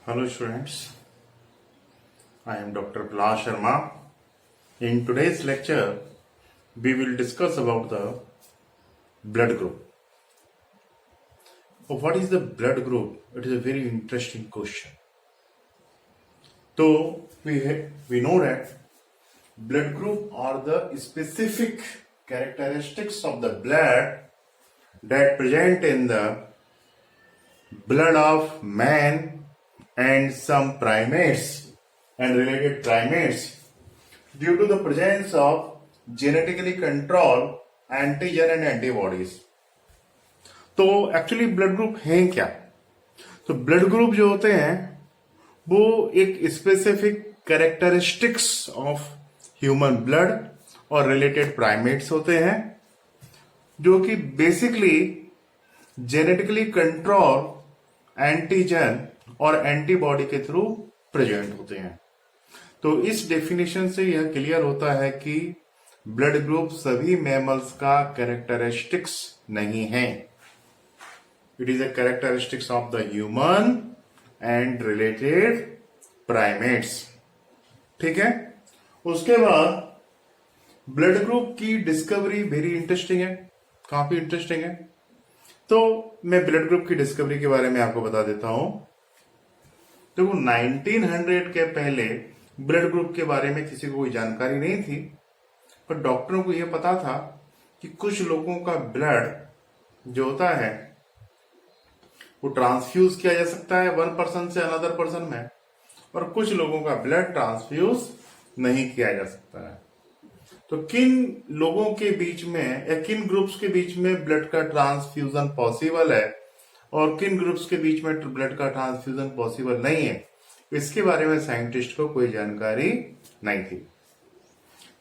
Hello students, I am Dr. Prahlad Sharma. In today's lecture, we will discuss about the blood group. What is the blood group? It is a very interesting question. So we know that blood group are the specific characteristics of the blood that present in the blood of man and some primates and related primates due to the presence of genetically controlled antigen and antibodies. तो actually blood group हैं क्या? तो blood group जो होते हैं वो एक specific characteristics of human blood और रिलेटेड प्राइमेट्स होते हैं जो कि बेसिकली जेनेटिकली कंट्रोल एंटीजन और एंटीबॉडी के थ्रू प्रेजेंट होते हैं। तो इस डेफिनेशन से यह क्लियर होता है कि ब्लड ग्रुप सभी मैमल्स का कैरेक्टरिस्टिक्स नहीं है। It is a characteristics of the human and related primates. ठीक है। उसके बाद ब्लड ग्रुप की डिस्कवरी वेरी इंटरेस्टिंग है, काफी इंटरेस्टिंग है। तो मैं ब्लड ग्रुप की डिस्कवरी के बारे में आपको बता देता हूं। तो 1900 के पहले ब्लड ग्रुप के बारे में किसी को कोई जानकारी नहीं थी, पर डॉक्टरों को यह पता था कि कुछ लोगों का ब्लड जो होता है वो ट्रांसफ्यूज किया जा सकता है वन पर्सन से अनदर पर्सन में, और कुछ लोगों का ब्लड ट्रांसफ्यूज नहीं किया जा सकता है। तो किन लोगों के बीच में या किन ग्रुप्स के बीच में ब्लड का ट्रांसफ्यूजन पॉसिबल है और किन ग्रुप्स के बीच में ब्लड का ट्रांसफ्यूजन पॉसिबल नहीं है, इसके बारे में साइंटिस्ट को कोई जानकारी नहीं थी।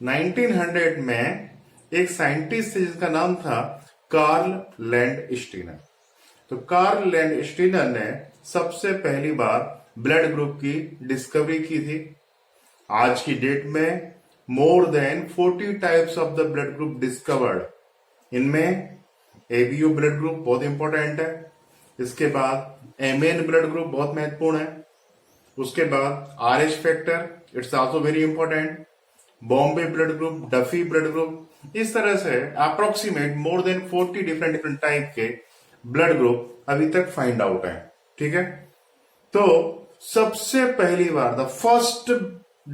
1900 में एक साइंटिस्ट जिसका नाम था कार्ल लैंडस्टीनर। तो कार्ल लैंडस्टीनर ने सबसे पहली बार ब्लड ग्रुप की डिस्कवरी की थी। आज की डेट में more than 40 types of the blood group discovered. इनमें एबीओ ब्लड ग्रुप बहुत इंपॉर्टेंट है। इसके बाद एमएन ब्लड ग्रुप बहुत महत्वपूर्ण है। उसके बाद RH factor, it's also very important. Bombay blood group, Duffy blood group, इस तरह से approximate more than 40 different type के ब्लड ग्रुप अभी तक फाइंड आउट है। ठीक है। तो सबसे पहली बार the first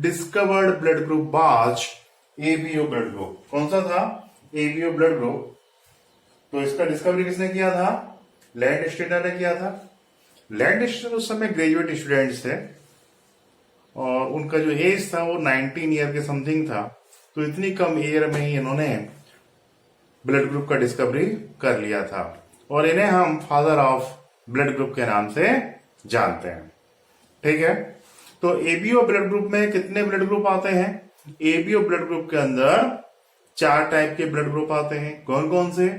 discovered blood group was ABO blood group. कौन सा था? ABO blood group. तो इसका डिस्कवरी किसने किया था? लैंडस्टीनर ने किया था। लैंडस्टीनर उस समय ग्रेजुएट स्टूडेंट्स थे और उनका जो एज था वो 19 ईयर के समथिंग था। तो इतनी कम ईयर में ही इन्होंने ब्लड ग्रुप का डिस्कवरी कर लिया था और इन्हें हम फादर ऑफ ब्लड ग्रुप के नाम से जानते हैं। ठीक है। तो एबीओ ब्लड ग्रुप में कितने ब्लड ग्रुप आते हैं? एबीओ ब्लड ग्रुप के अंदर 4 टाइप के ब्लड ग्रुप आते हैं। कौन कौन से?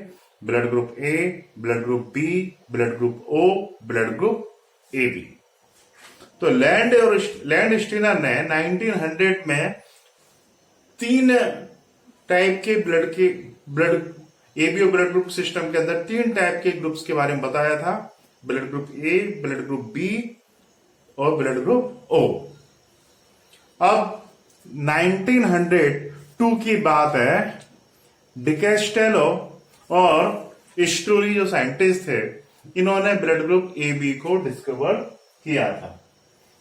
Blood group A, blood group B, blood group O, blood group A B. तो लैंडस्टीनर ने 1900 में 3 टाइप के blood ABO blood group system के अंदर 3 टाइप के ग्रुप्स के बारे में बताया था। Blood group A, blood group B और ब्लड ग्रुप ओ। अब 1902 की बात है। डिकेस्टेलो और स्टोरी जो साइंटिस्ट थे, इन्होंने ब्लड ग्रुप ए बी को डिस्कवर किया था।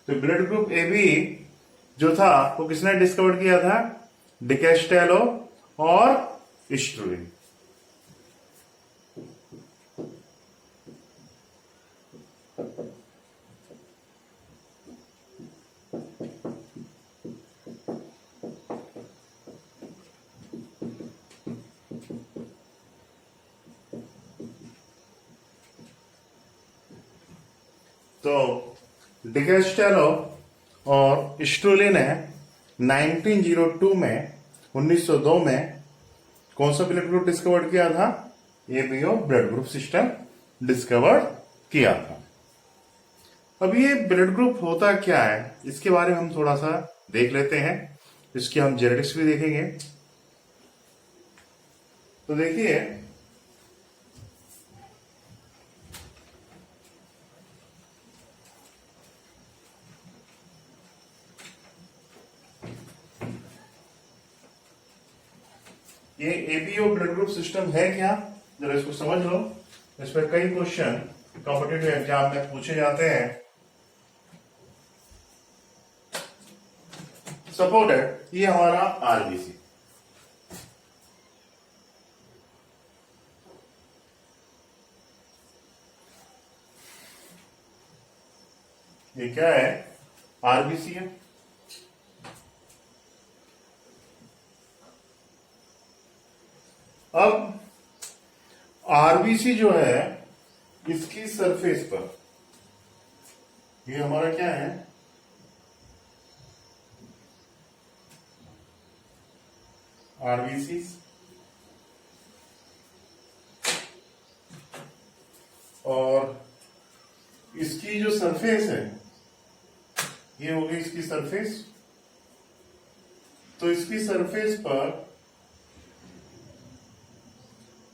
तो ब्लड ग्रुप ए बी जो था वो किसने डिस्कवर किया था? डिकेस्टेलो और स्टोरी। तो डिकेस्टेलो और स्ट्रोली ने 1902 में 1902 में कौन सा ब्लड ग्रुप डिस्कवर किया था? ABO blood group system discover किया था। अब ये ब्लड ग्रुप होता क्या है, इसके बारे में हम थोड़ा सा देख लेते हैं। इसकी हम जेनेटिक्स भी देखेंगे। तो देखिए ये एबीओ ब्लड ग्रुप सिस्टम है क्या, जरा इसको समझ लो। इस पर कई क्वेश्चन कॉम्पिटिटिव एग्जाम में पूछे जाते हैं। सपोर्टेड, ये हमारा आरबीसी, ये क्या है, आरबीसी है। अब आरबीसी जो है इसकी सरफेस पर, ये हमारा क्या है, आरबीसी, और इसकी जो सरफेस है ये होगी इसकी सरफेस। तो इसकी सरफेस पर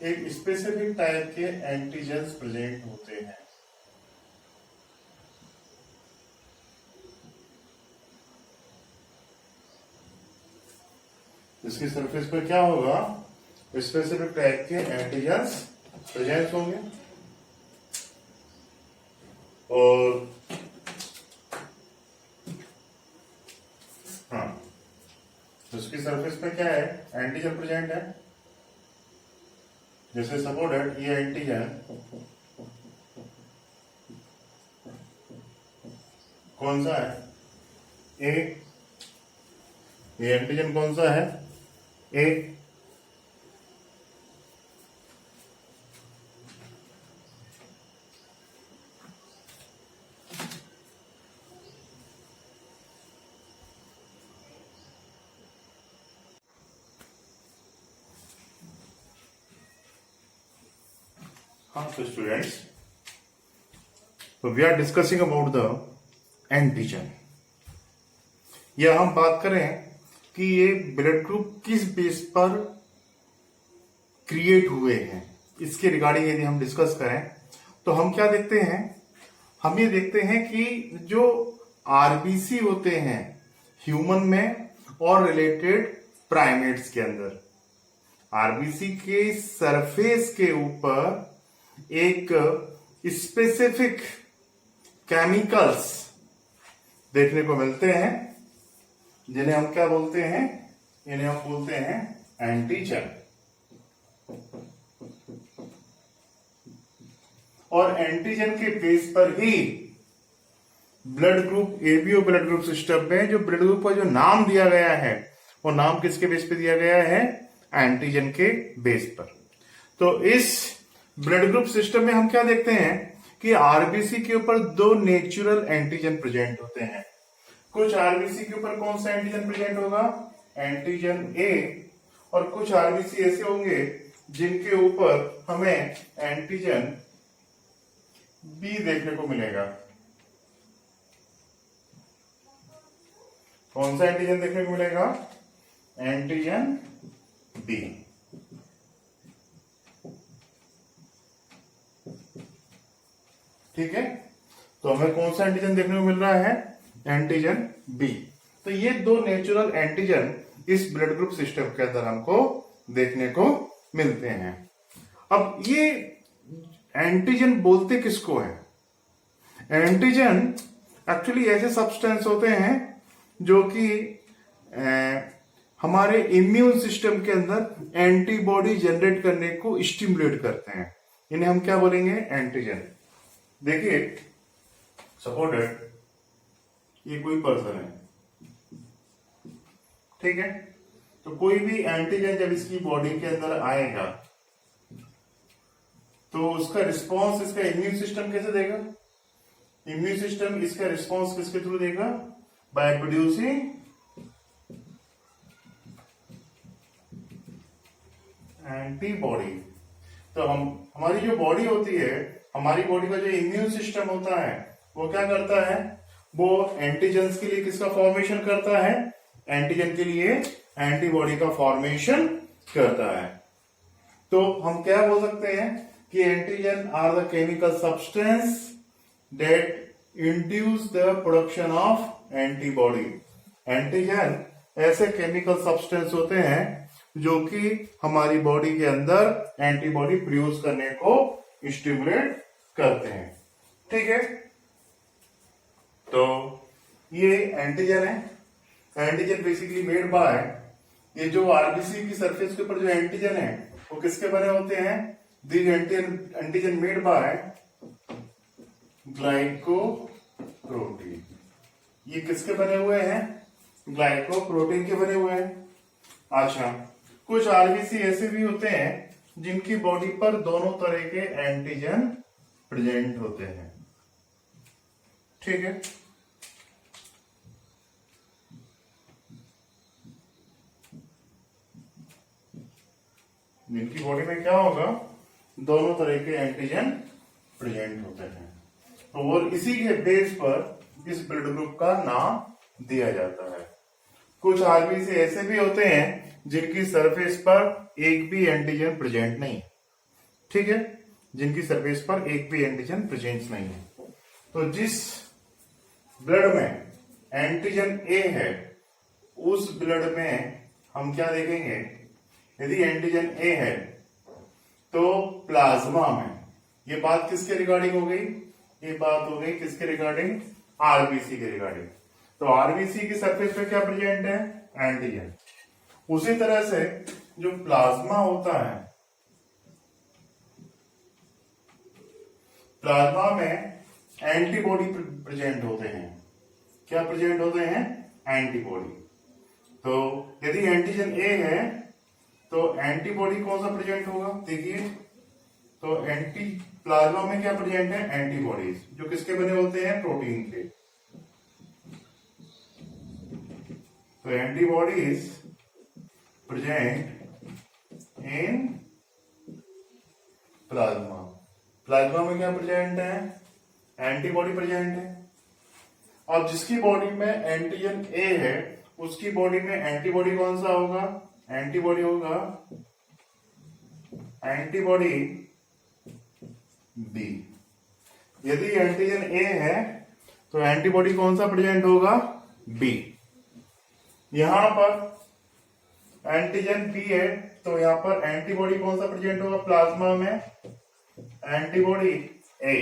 एक स्पेसिफिक टाइप के एंटीजेंस प्रेजेंट होते हैं। इसकी सरफेस पर क्या होगा, स्पेसिफिक टाइप के एंटीजेंस प्रेजेंट होंगे। और हाँ, उसकी सरफेस पे क्या है, एंटीजन प्रेजेंट है। जैसे सपोर्टेड, ये एंटीजन कौन सा है, ए। ये एंटीजन कौन सा है, ए। So students, so we are discussing about the antigen। यह हम बात करें कि ये ब्लड ग्रुप किस बेस पर क्रिएट हुए हैं, इसके रिगार्डिंग यदि हम डिस्कस करें तो हम क्या देखते हैं, हम ये देखते हैं कि जो आरबीसी होते हैं ह्यूमन में और रिलेटेड प्राइमेट्स के अंदर, आरबीसी के सरफेस के ऊपर एक स्पेसिफिक केमिकल्स देखने को मिलते हैं, जिन्हें हम क्या बोलते हैं, इन्हें हम बोलते हैं एंटीजन। और एंटीजन के बेस पर ही blood group, ABO blood group system में जो ब्लड ग्रुप का जो नाम दिया गया है वो नाम किसके बेस पे दिया गया है, एंटीजन के बेस पर। तो इस ब्लड ग्रुप सिस्टम में हम क्या देखते हैं कि आरबीसी के ऊपर दो नेचुरल एंटीजन प्रेजेंट होते हैं। कुछ आरबीसी के ऊपर कौन सा एंटीजन प्रेजेंट होगा, एंटीजन ए, और कुछ आरबीसी ऐसे होंगे जिनके ऊपर हमें एंटीजन बी देखने को मिलेगा। कौन सा एंटीजन देखने को मिलेगा, एंटीजन बी। ठीक है, तो हमें कौन सा एंटीजन देखने को मिल रहा है, एंटीजन बी। तो ये दो नेचुरल एंटीजन इस ब्लड ग्रुप सिस्टम के अंदर हमको देखने को मिलते हैं। अब ये एंटीजन बोलते किसको है, एंटीजन एक्चुअली ऐसे सब्सटेंस होते हैं जो कि हमारे इम्यून सिस्टम के अंदर एंटीबॉडी जनरेट करने को स्टिमुलेट करते हैं। इन्हें हम क्या बोलेंगे, एंटीजन। देखिए सपोर्टेड, ये कोई पर्सन है, ठीक है, तो कोई भी एंटीजन जब इसकी बॉडी के अंदर आएगा तो उसका रिस्पांस इसका इम्यून सिस्टम कैसे देगा, इम्यून सिस्टम इसका रिस्पांस किसके थ्रू देगा, बाय प्रोड्यूसिंग एंटीबॉडी। तो हमारी जो बॉडी होती है, हमारी बॉडी का जो इम्यून सिस्टम होता है वो क्या करता है, वो एंटीजेंस के लिए किसका फॉर्मेशन करता है, एंटीजन के लिए एंटीबॉडी का फॉर्मेशन करता है। तो हम क्या बोल सकते हैं कि antigen are the chemical substance that induce the production of antibody. Antigen ऐसे केमिकल सब्सटेंस होते हैं जो कि हमारी बॉडी के अंदर एंटीबॉडी प्रोड्यूस करने को स्टिमुलेट करते हैं। ठीक है, तो ये एंटीजन है। एंटीजन बेसिकली मेड बाय, ये जो आरबीसी की सरफेस के ऊपर जो एंटीजन है वो किसके बने होते हैं? This antigen made by glycoprotein. ये किसके बने हुए हैं? ग्लाइकोप्रोटीन के बने हुए हैं। अच्छा, कुछ आरबीसी ऐसे भी होते हैं जिनकी बॉडी पर दोनों तरह के एंटीजन प्रेजेंट होते हैं। ठीक है, जिनकी बॉडी में क्या होगा? दोनों तरह के एंटीजन प्रेजेंट होते हैं, और इसी के बेस पर इस ब्लड ग्रुप का नाम दिया जाता है। कुछ आरबीसी ऐसे भी होते हैं जिनकी सरफेस पर एक भी एंटीजन प्रेजेंट नहीं है। ठीक है, जिनकी सरफेस पर एक भी एंटीजन प्रेजेंट नहीं है। तो जिस ब्लड में एंटीजन ए है, उस ब्लड में हम क्या देखेंगे? यदि एंटीजन ए है तो प्लाज्मा में, ये बात किसके रिगार्डिंग हो गई? ये बात हो गई किसके रिगार्डिंग? आरबीसी के रिगार्डिंग। तो आरबीसी की सरफेस पे क्या प्रेजेंट है? एंटीजन। उसी तरह से जो प्लाज्मा होता है, प्लाज्मा में एंटीबॉडी प्रेजेंट होते हैं। क्या प्रेजेंट होते हैं? एंटीबॉडी। तो यदि एंटीजन ए है तो एंटीबॉडी कौन सा प्रेजेंट होगा? देखिए, तो प्लाज्मा में क्या प्रेजेंट है? एंटीबॉडीज, जो किसके बने होते हैं? प्रोटीन के। तो antibodies present in plasma. Plasma में क्या प्रेजेंट है? एंटीबॉडी प्रेजेंट है। अब जिसकी बॉडी में एंटीजन ए है, उसकी बॉडी में एंटीबॉडी कौन सा होगा? एंटीबॉडी होगा एंटीबॉडी बी। यदि एंटीजन ए है तो एंटीबॉडी कौन सा प्रेजेंट होगा? बी। यहां पर एंटीजन बी है तो यहां पर एंटीबॉडी कौन सा प्रेजेंट होगा? प्लाज्मा में एंटीबॉडी ए।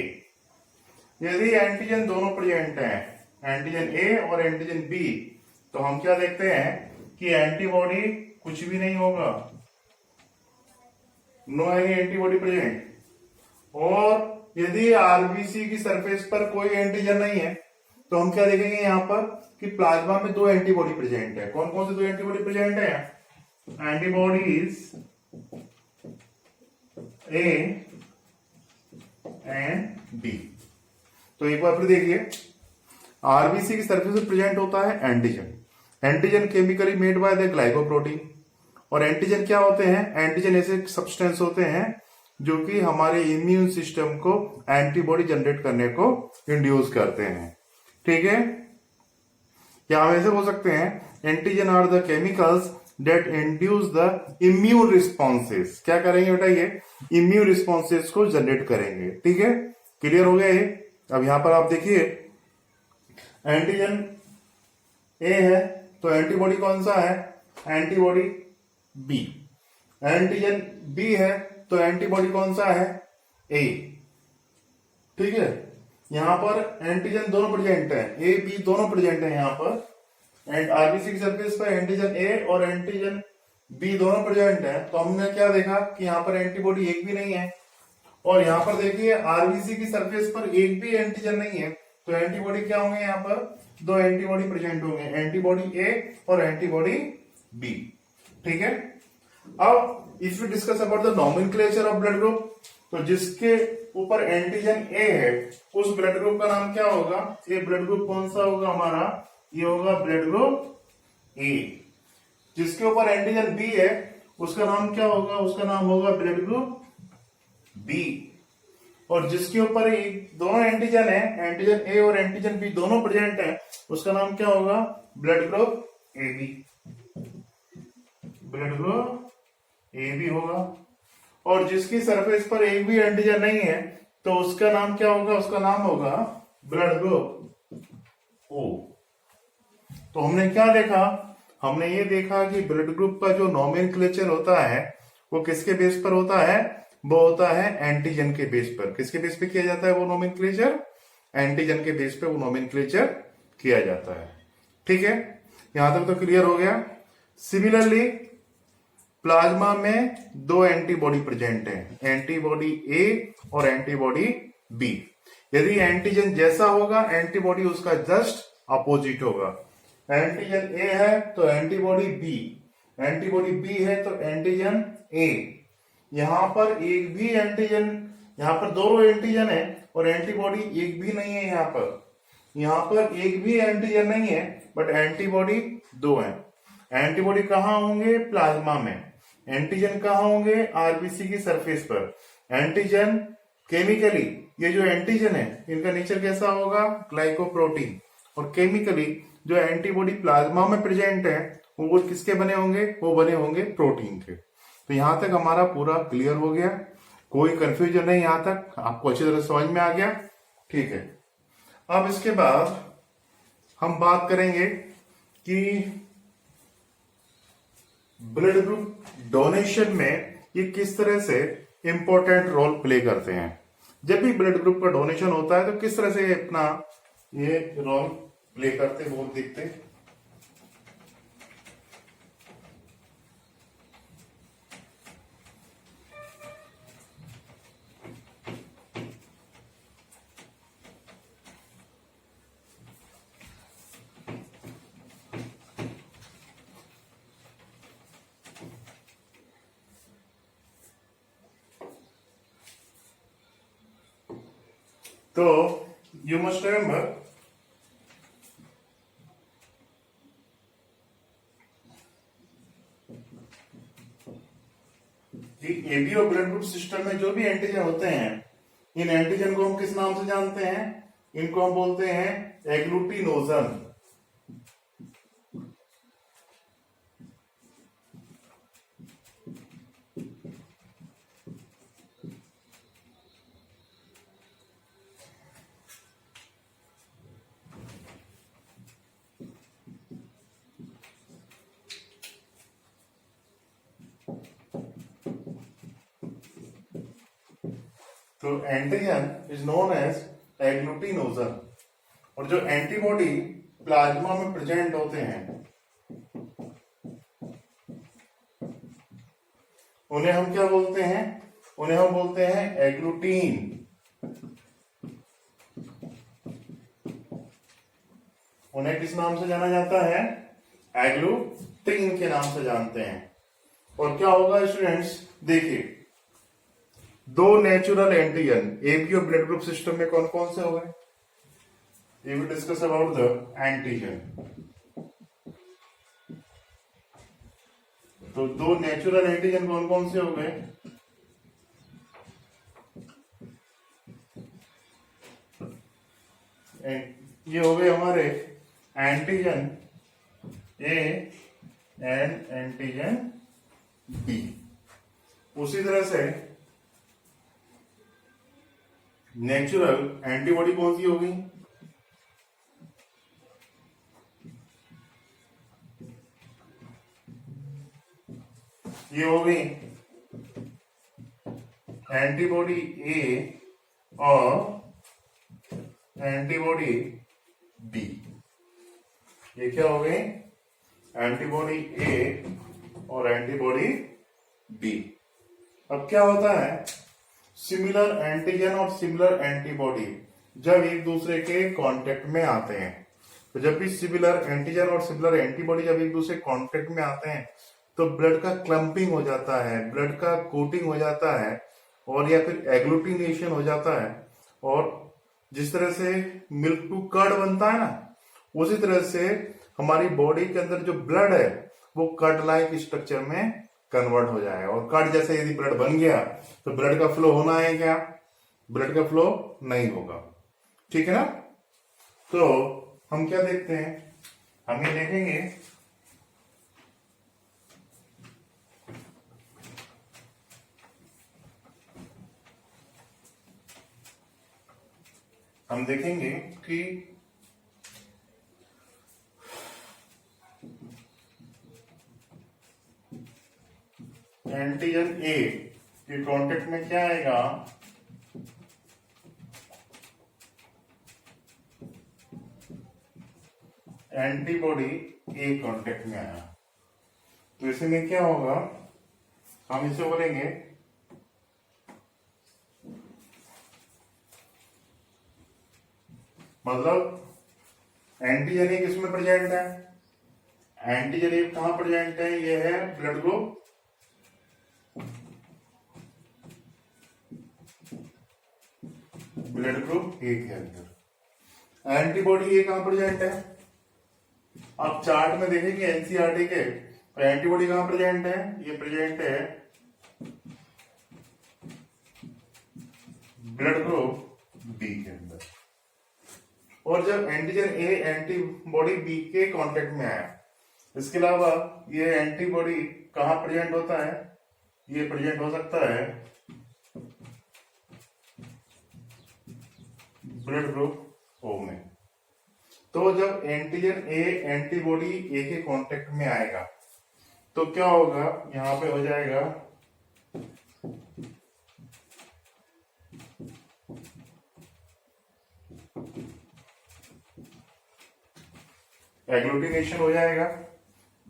यदि एंटीजन दोनों प्रेजेंट हैं, एंटीजन ए और एंटीजन बी, तो हम क्या देखते हैं कि एंटीबॉडी कुछ भी नहीं होगा, नो एनी एंटीबॉडी प्रेजेंट। और यदि आरबीसी की सरफेस पर कोई एंटीजन नहीं है तो हम क्या देखेंगे यहाँ पर कि प्लाज्मा में दो एंटीबॉडी प्रेजेंट है। कौन कौन से दो एंटीबॉडी प्रेजेंट है? Antibodies A and B. तो एक बार फिर देखिए, आरबीसी की सरफेस पर प्रेजेंट होता है antigen. Antigen chemically made by the glycoprotein. और एंटीजन क्या होते हैं? एंटीजन ऐसे सब्सटेंस होते हैं जो कि हमारे इम्यून सिस्टम को एंटीबॉडी जनरेट करने को इंड्यूस करते हैं। ठीक है, या हम ऐसे बोल सकते हैं, antigen are the chemicals that induce the immune responses. क्या करेंगे बेटा? ये इम्यून रिस्पॉन्सेस को जनरेट करेंगे। ठीक है, क्लियर हो गया ये? अब यहां पर आप देखिए, एंटीजन ए है तो एंटीबॉडी कौन सा है? Antibody B. एंटीजन बी है तो एंटीबॉडी कौन सा है? ए। ठीक है, यहां पर एंटीजन दोनों प्रेजेंट है, ए बी दोनों प्रेजेंट है यहां पर। एंड आरबीसी की सरफेस पर एंटीजन ए और एंटीजन बी दोनों प्रेजेंट है। तो हमने क्या देखा कि यहां पर एंटीबॉडी एक भी नहीं है। और यहां पर देखिए, आरबीसी की सरफेस पर एक भी एंटीजन नहीं है, तो एंटीबॉडी क्या होंगे? यहां पर दो एंटीबॉडी प्रेजेंट होंगे, एंटीबॉडी ए और एंटीबॉडी बी। ठीक है, अब if you discuss about the nomenclature of blood group, तो जिसके ऊपर एंटीजन ए है उस ब्लड ग्रुप का नाम क्या होगा? ये ब्लड ग्रुप कौन सा होगा हमारा? ये होगा ब्लड ग्रुप ए। जिसके ऊपर एंटीजन बी है उसका नाम क्या होगा? उसका नाम होगा ब्लड ग्रुप बी। और जिसके ऊपर दोनों एंटीजन है, एंटीजन ए और एंटीजन बी दोनों प्रेजेंट है, उसका नाम क्या होगा? Blood group A B. Blood group A B होगा। और जिसकी सरफेस पर एक भी एंटीजन नहीं है तो उसका नाम क्या होगा? उसका नाम होगा ब्लड ग्रुप ओ। तो हमने क्या देखा हमने ये देखा कि ब्लड ग्रुप का जो नोमेनक्लेचर होता है वो किसके बेस पर होता है, वो होता है एंटीजन के बेस पर। किसके बेस पे किया जाता है वो नोमेनक्लेचर, एंटीजन के बेस पे वो नोमेनक्लेचर किया जाता है। ठीक है, यहां तक तो क्लियर हो गया। सिमिलरली प्लाज्मा में दो एंटीबॉडी प्रेजेंट है, एंटीबॉडी ए और एंटीबॉडी बी। यदि एंटीजन जैसा होगा एंटीबॉडी उसका जस्ट अपोजिट होगा। एंटीजन ए है तो एंटीबॉडी बी, एंटीबॉडी बी है तो एंटीजन ए। यहां पर एक भी एंटीजन, यहां पर दोनों एंटीजन है और एंटीबॉडी एक भी नहीं है। यहां पर एक भी एंटीजन नहीं है बट एंटीबॉडी दो है। एंटीबॉडी कहां होंगे, प्लाज्मा में। एंटीजन कहां होंगे, आरबीसी की सरफेस पर। एंटीजन केमिकली, ये जो एंटीजन है इनका नेचर कैसा होगा, ग्लाइकोप्रोटीन। और केमिकली जो एंटीबॉडी प्लाज्मा में प्रेजेंट है वो किसके बने होंगे, वो बने होंगे प्रोटीन के। तो यहां तक हमारा पूरा क्लियर हो गया, कोई कंफ्यूजन नहीं, यहां तक आपको अच्छी तरह समझ में आ गया। ठीक है, अब इसके बाद हम बात करेंगे कि ब्लड ग्रुप डोनेशन में ये किस तरह से इंपॉर्टेंट रोल प्ले करते हैं। जब भी ब्लड ग्रुप का डोनेशन होता है तो किस तरह से अपना ये रोल प्ले करते वो देखते हैं। तो you must remember कि एबी और ब्लड ग्रुप सिस्टम में जो भी एंटीजन होते हैं, इन एंटीजन को हम किस नाम से जानते हैं, इनको हम बोलते हैं एग्लूटिनोजन। तो एंटीजन इज नोन एज एग्लूटिनोजन। और जो एंटीबॉडी प्लाज्मा में प्रेजेंट होते हैं उन्हें हम क्या बोलते हैं, उन्हें हम बोलते हैं एग्लूटीन। उन्हें किस नाम से जाना जाता है, एग्लूटीन के नाम से जानते हैं। और क्या होगा स्टूडेंट्स, देखिए दो नेचुरल एंटीजन एबी और ब्लड ग्रुप सिस्टम में कौन कौन से हो गए, ये will discuss about the antigen. तो दो नेचुरल एंटीजन कौन कौन से हो गए, ये हो गए हमारे antigen A and antigen B. उसी तरह से नेचुरल एंटीबॉडी कौन सी होगी, ये हो गई एंटीबॉडी ए और एंटीबॉडी बी। ये क्या हो गई, एंटीबॉडी ए और एंटीबॉडी बी। अब क्या होता है, सिमिलर एंटीजन और सिमिलर एंटीबॉडी जब एक दूसरे के कांटेक्ट में आते हैं, तो जब भी सिमिलर एंटीजन और सिमिलर एंटीबॉडी जब एक दूसरे कांटेक्ट में आते हैं तो ब्लड का क्लम्पिंग हो जाता है, ब्लड का कोटिंग हो जाता है और या फिर एग्लूटिनेशन हो जाता है। और जिस तरह से मिल्क टू कर्ड बनता है ना, उसी तरह से हमारी बॉडी के अंदर जो ब्लड है वो कर्ड लाइक स्ट्रक्चर में कन्वर्ट हो जाएगा। और कर्ड जैसे यदि ब्लड बन गया तो ब्लड का फ्लो होना है क्या, ब्लड का फ्लो नहीं होगा। ठीक है ना। तो हम क्या देखते हैं, हम ये देखेंगे हम देखेंगे कि एंटीजन ए के कांटेक्ट में क्या आएगा, एंटीबॉडी ए कांटेक्ट में आया, तो इसमें क्या होगा, हम इसे बोलेंगे मतलब एंटीजन ए किसमें प्रेजेंट है, एंटीजन ए कहां प्रेजेंट है, ये है ब्लड ग्रुप ए के अंदर। एंटीबॉडी ए कहां प्रेजेंट है, आप चार्ट में देखेंगे एनसीईआरटी के, और एंटीबॉडी कहां प्रेजेंट है, ये प्रेजेंट है ब्लड ग्रुप बी के अंदर। और जब एंटीजन ए एंटीबॉडी बी के कांटेक्ट में आया, इसके अलावा ये एंटीबॉडी कहां प्रेजेंट होता है, ये प्रेजेंट हो सकता है ब्लड ग्रुप ओ में। तो जब एंटीजन ए एंटीबॉडी ए के कांटेक्ट में आएगा तो क्या होगा, यहां पे हो जाएगा एग्लूटिनेशन हो जाएगा,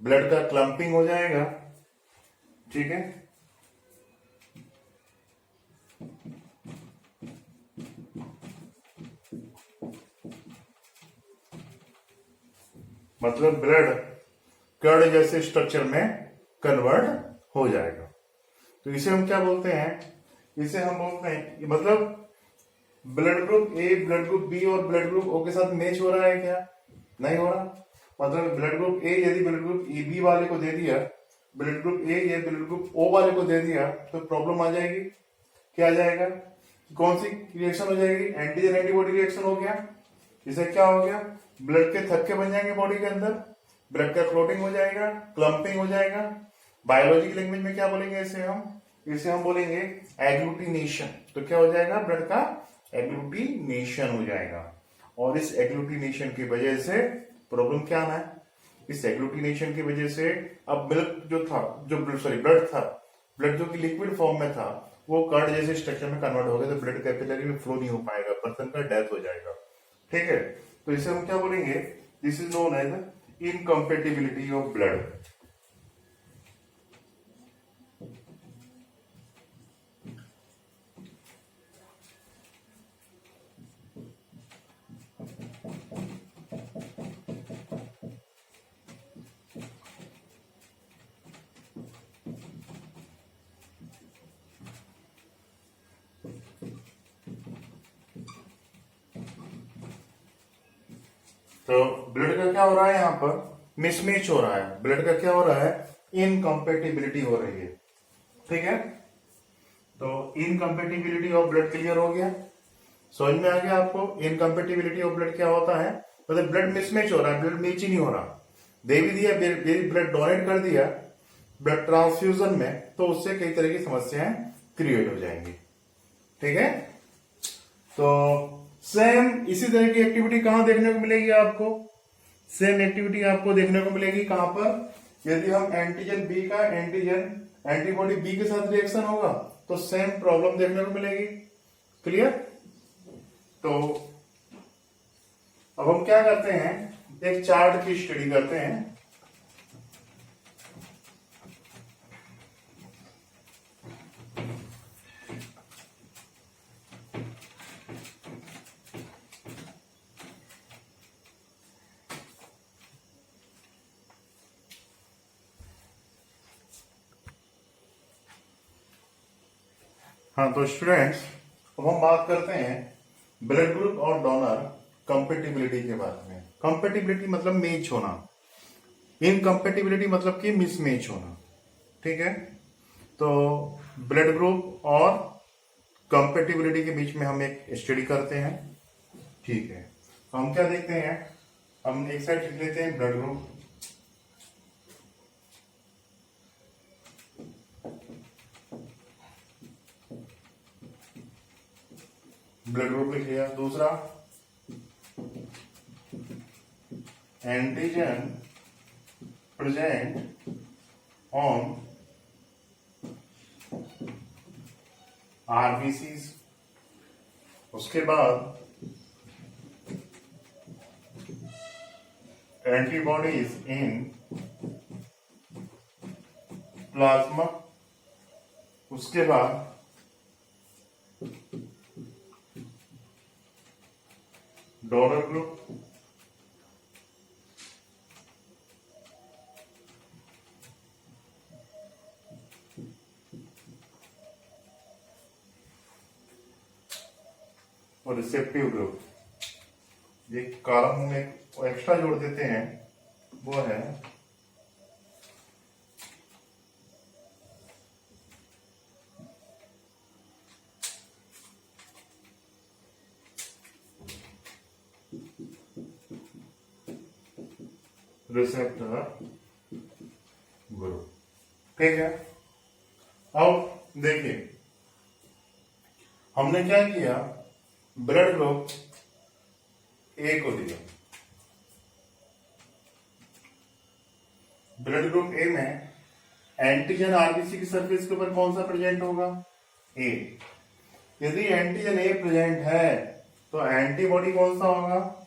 ब्लड का क्लम्पिंग हो जाएगा, ठीक है। मतलब ब्लड कर्ड जैसे स्ट्रक्चर में कन्वर्ट हो जाएगा। तो इसे हम क्या बोलते हैं, इसे हम बोलते हैं, मतलब blood group A blood group B और ब्लड ग्रुप ओ के साथ मैच हो रहा है क्या, नहीं हो रहा। मतलब ब्लड ग्रुप ए यदि ब्लड ग्रुप ए बी वाले को दे दिया, ब्लड ग्रुप ए या ब्लड ग्रुप ओ वाले को दे दिया, तो प्रॉब्लम आ जाएगी। क्या आ जाएगा, कौन सी रिएक्शन हो जाएगी, एंटीजन एंटीबॉडी रिएक्शन हो गया। इसे क्या हो गया, ब्लड के थक्के बन जाएंगे बॉडी के अंदर, ब्लड का क्लोटिंग हो जाएगा, क्लम्पिंग हो जाएगा। बायोलॉजिकल लैंग्वेज में क्या बोलेंगे इसे हम बोलेंगे एग्लूटिनेशन। तो क्या हो जाएगा, ब्लड का एग्लूटिनेशन हो जाएगा। और इस एग्लूटिनेशन की वजह से प्रॉब्लम क्या आना है, इस एग्लूटिनेशन की वजह से अब मिल्क जो था, ब्लड था, ब्लड जो कि लिक्विड फॉर्म में था, वो कर्ड जैसे स्ट्रक्चर में कन्वर्ट हो गया, तो ब्लड कैपिलरी में फ्लो नहीं हो पाएगा, पर्सन का डेथ हो जाएगा, ठीक है। तो इसे हम क्या बोलेंगे, this is known as incompatibility of blood. तो ब्लड का क्या हो रहा है, यहां पर मिसमैच हो रहा है, ब्लड का क्या हो रहा है, इनकम्पेटिबिलिटी हो रही है, ठीक है। तो इनकम्पेटिबिलिटी ऑफ ब्लड क्लियर हो गया, समझ में आ गया आपको। इनकम्पेटिबिलिटी ऑफ ब्लड क्या होता है, मतलब ब्लड मिसमैच हो रहा है, ब्लड मैच ही नहीं हो रहा, दे भी दिया ब्लड डोनेट कर दिया ब्लड ट्रांसफ्यूजन में, तो उससे कई तरह की समस्याएं क्रिएट हो जाएंगी, ठीक है। तो सेम इसी तरह की एक्टिविटी कहां देखने को मिलेगी आपको, सेम एक्टिविटी आपको देखने को मिलेगी कहां पर, यदि हम एंटीजन बी का एंटीबॉडी बी के साथ रिएक्शन होगा तो सेम प्रॉब्लम देखने को मिलेगी, क्लियर। तो अब हम क्या करते हैं, एक चार्ट की स्टडी करते हैं। हाँ तो स्टूडेंट्स, अब हम बात करते हैं ब्लड ग्रुप और डोनर कंपेटिबिलिटी के बारे में। कंपेटिबिलिटी मतलब मैच होना, इनकम्पेटिबिलिटी मतलब कि मिसमैच होना, ठीक है। तो ब्लड ग्रुप और कंपेटिबिलिटी के बीच में हम एक स्टडी करते हैं, ठीक है। तो हम क्या देखते हैं, हम एक साइड लिख लेते हैं ब्लड ग्रुप, ब्लड ग्रुप लिख लिया। दूसरा एंटीजन प्रेजेंट ऑन आरबीसी, उसके बाद एंटीबॉडीज इन प्लाज्मा, उसके बाद डोनर ग्रुप, और रिसेप्टिव ग्रुप। ये कॉलम में एक्स्ट्रा जोड़ देते हैं, वो है रिसेप्टर ग्रुप। ठीक है, अब देखिए हमने क्या किया, ब्लड ग्रुप ए को दिया। ब्लड ग्रुप ए में एंटीजन आरबीसी की सरफेस के ऊपर कौन सा प्रेजेंट होगा, ए। यदि एंटीजन ए प्रेजेंट है तो एंटीबॉडी कौन सा होगा,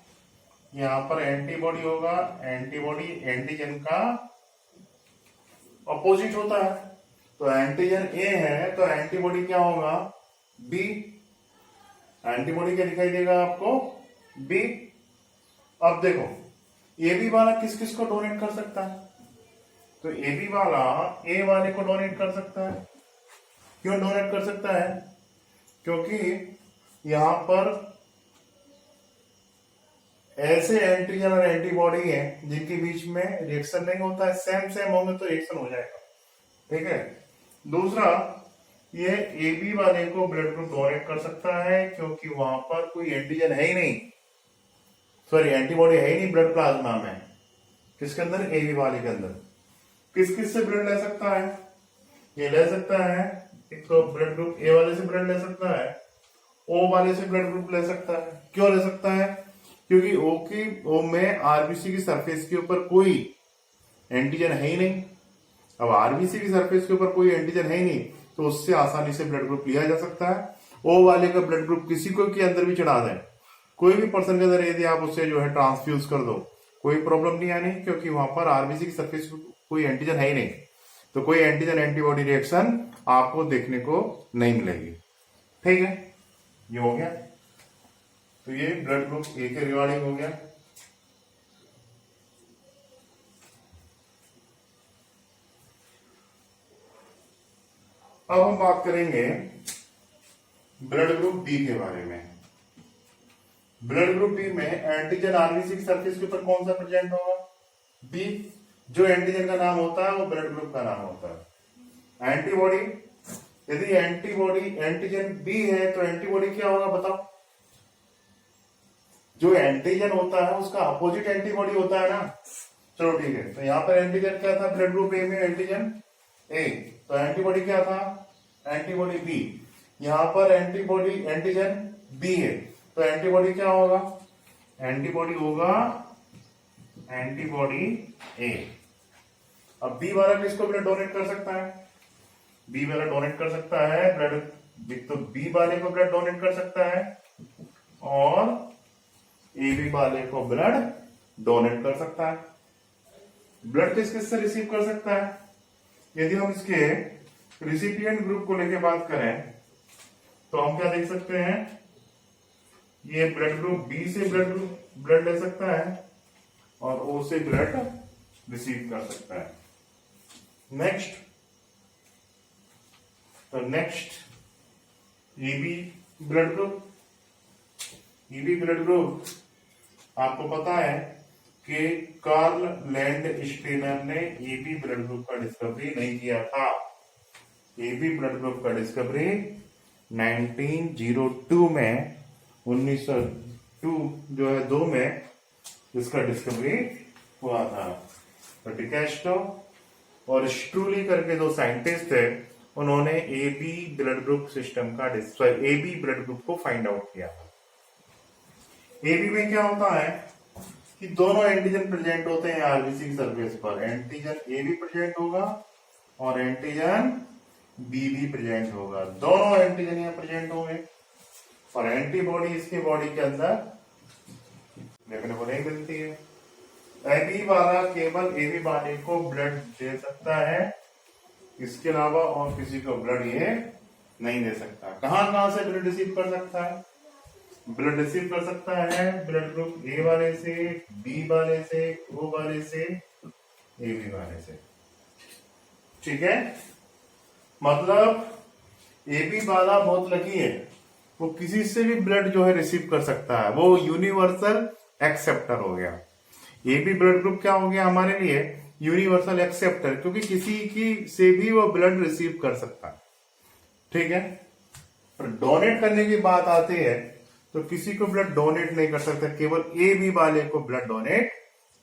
यहां पर एंटीबॉडी होगा। एंटीबॉडी एंटीजन का अपोजिट होता है, तो एंटीजन ए है तो एंटीबॉडी क्या होगा, बी। एंटीबॉडी क्या दिखाई देगा आपको, बी। अब देखो ए बी वाला किस किस को डोनेट कर सकता है, तो ए बी वाला ए वाले को डोनेट कर सकता है। क्यों डोनेट कर सकता है, क्योंकि यहां पर ऐसे एंटीजन और एंटीबॉडी हैं जिनके बीच में रिएक्शन नहीं होता है, सेम सेम होंगे तो रिएक्शन हो जाएगा। ठीक है, दूसरा ये ए बी वाले को ब्लड ग्रुप डोनेट कर सकता है क्योंकि वहां पर कोई एंटीजन है ही नहीं, सॉरी एंटीबॉडी है ही नहीं ब्लड प्लाज्मा में। किसके अंदर, ए बी वाले के अंदर। किस किस से ब्लड ले सकता है, ये ले सकता है, एक तो ब्लड ग्रुप ए वाले से ब्लड ले सकता है, ओ वाले से ब्लड ग्रुप ले सकता है। क्यों ले सकता है, क्योंकि ओ में आरबीसी की सरफेस के ऊपर कोई एंटीजन है ही नहीं। अब आरबीसी की सरफेस के ऊपर कोई एंटीजन है ही नहीं तो उससे आसानी से ब्लड ग्रुप लिया जा सकता है। ओ वाले का ब्लड ग्रुप किसी को के अंदर भी चढ़ा दें, कोई भी पर्सन के अंदर यदि आप उससे जो है ट्रांसफ्यूज कर दो, कोई प्रॉब्लम नहीं आनी, क्योंकि वहां पर आरबीसी की सरफेस कोई एंटीजन है ही नहीं, तो कोई एंटीजन एंटीबॉडी रिएक्शन आपको देखने को नहीं मिलेगी। ठीक है, ये हो गया। तो ये ब्लड ग्रुप ए के रिगार्डिंग हो गया। अब हम बात करेंगे ब्लड ग्रुप बी के बारे में। ब्लड ग्रुप बी में एंटीजन आरबीसी की सरफेस के ऊपर कौन सा प्रेजेंट होगा, बी। जो एंटीजन का नाम होता है वो ब्लड ग्रुप का नाम होता है। एंटीबॉडी, यदि एंटीबॉडी एंटीजन बी है तो एंटीबॉडी क्या होगा बताओ, जो एंटीजन होता है उसका अपोजिट एंटीबॉडी होता है ना। चलो ठीक है, तो यहां पर एंटीजन क्या था, ब्लड ग्रुप ए में एंटीजन ए, तो एंटीबॉडी क्या था, एंटीबॉडी बी। यहां पर एंटीबॉडी एंटीजन बी है तो एंटीबॉडी क्या होगा, एंटीबॉडी होगा एंटीबॉडी ए। अब बी वाला किसको ब्लड डोनेट कर सकता है, बी वाला डोनेट कर सकता है ब्लड, तो बी वाले को ब्लड डोनेट कर सकता है और ए बी वाले को ब्लड डोनेट कर सकता है। ब्लड किस किस से रिसीव कर सकता है, यदि हम इसके रिसिपिएंट ग्रुप को लेके बात करें तो हम क्या देख सकते हैं, ये ब्लड ग्रुप बी से ब्लड ले सकता है और ओ से ब्लड रिसीव कर सकता है। नेक्स्ट, तो next EB blood group. EB blood group आपको पता है कि कार्ल लैंडस्टेनर ने ईबी ब्लड ग्रुप का डिस्कवरी नहीं किया था। ईबी ब्लड ग्रुप का डिस्कवरी 1902 में 1902 जो है 2 में इसका डिस्कवरी हुआ था। तो डिकैस्टो और स्टूली करके दो साइंटिस्ट थे, उन्होंने एबी ब्लड ग्रुप सिस्टम का एबी ब्लड ग्रुप को फाइंड आउट किया। एबी में क्या होता है कि दोनों एंटीजन प्रेजेंट होते हैं आरबीसी की सरफेस पर, एंटीजन ए भी प्रेजेंट होगा और एंटीजन बी भी प्रेजेंट होगा, दोनों एंटीजन यहाँ प्रेजेंट होंगे और एंटीबॉडी इसकी बॉडी के अंदर देखने को नहीं मिलती है। एबी वाला केवल एबी वाले को ब्लड दे सकता है, इसके अलावा और किसी को ब्लड ये नहीं दे सकता। कहां कहां से ब्लड रिसीव कर सकता है? ब्लड रिसीव कर सकता है ब्लड ग्रुप ए वाले से, बी वाले से, ओ वाले से, एबी वाले से। ठीक है, मतलब एबी वाला बहुत लकी है, वो किसी से भी ब्लड जो है रिसीव कर सकता है, वो यूनिवर्सल एक्सेप्टर हो गया। एबी ब्लड ग्रुप क्या हो गया हमारे लिए? यूनिवर्सल एक्सेप्टर, क्योंकि किसी की से भी वो ब्लड रिसीव कर सकता है। ठीक है, पर डोनेट करने की बात आती है तो किसी को ब्लड डोनेट नहीं कर सकता, केवल ए बी वाले को ब्लड डोनेट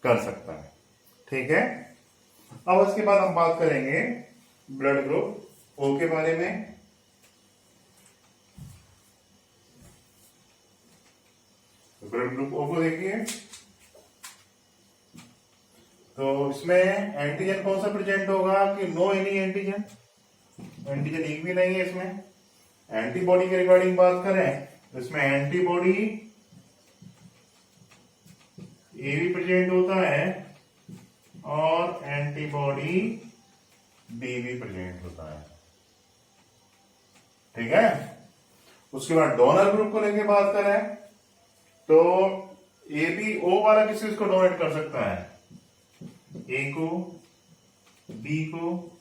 कर सकता है। ठीक है, अब उसके बाद हम बात करेंगे ब्लड ग्रुप ओ के बारे में। ब्लड ग्रुप ओ को देखिए, तो इसमें एंटीजन कौन सा प्रेजेंट होगा कि नो एनी एंटीजन, एंटीजन एक भी नहीं है इसमें। एंटीबॉडी के रिगार्डिंग बात करें तो इसमें एंटीबॉडी ए भी प्रेजेंट होता है और एंटीबॉडी बी भी प्रेजेंट होता है। ठीक है, उसके बाद डोनर ग्रुप को लेके बात करें तो ए बी ओ वाला किसी को डोनेट कर सकता है, ए को, बी को,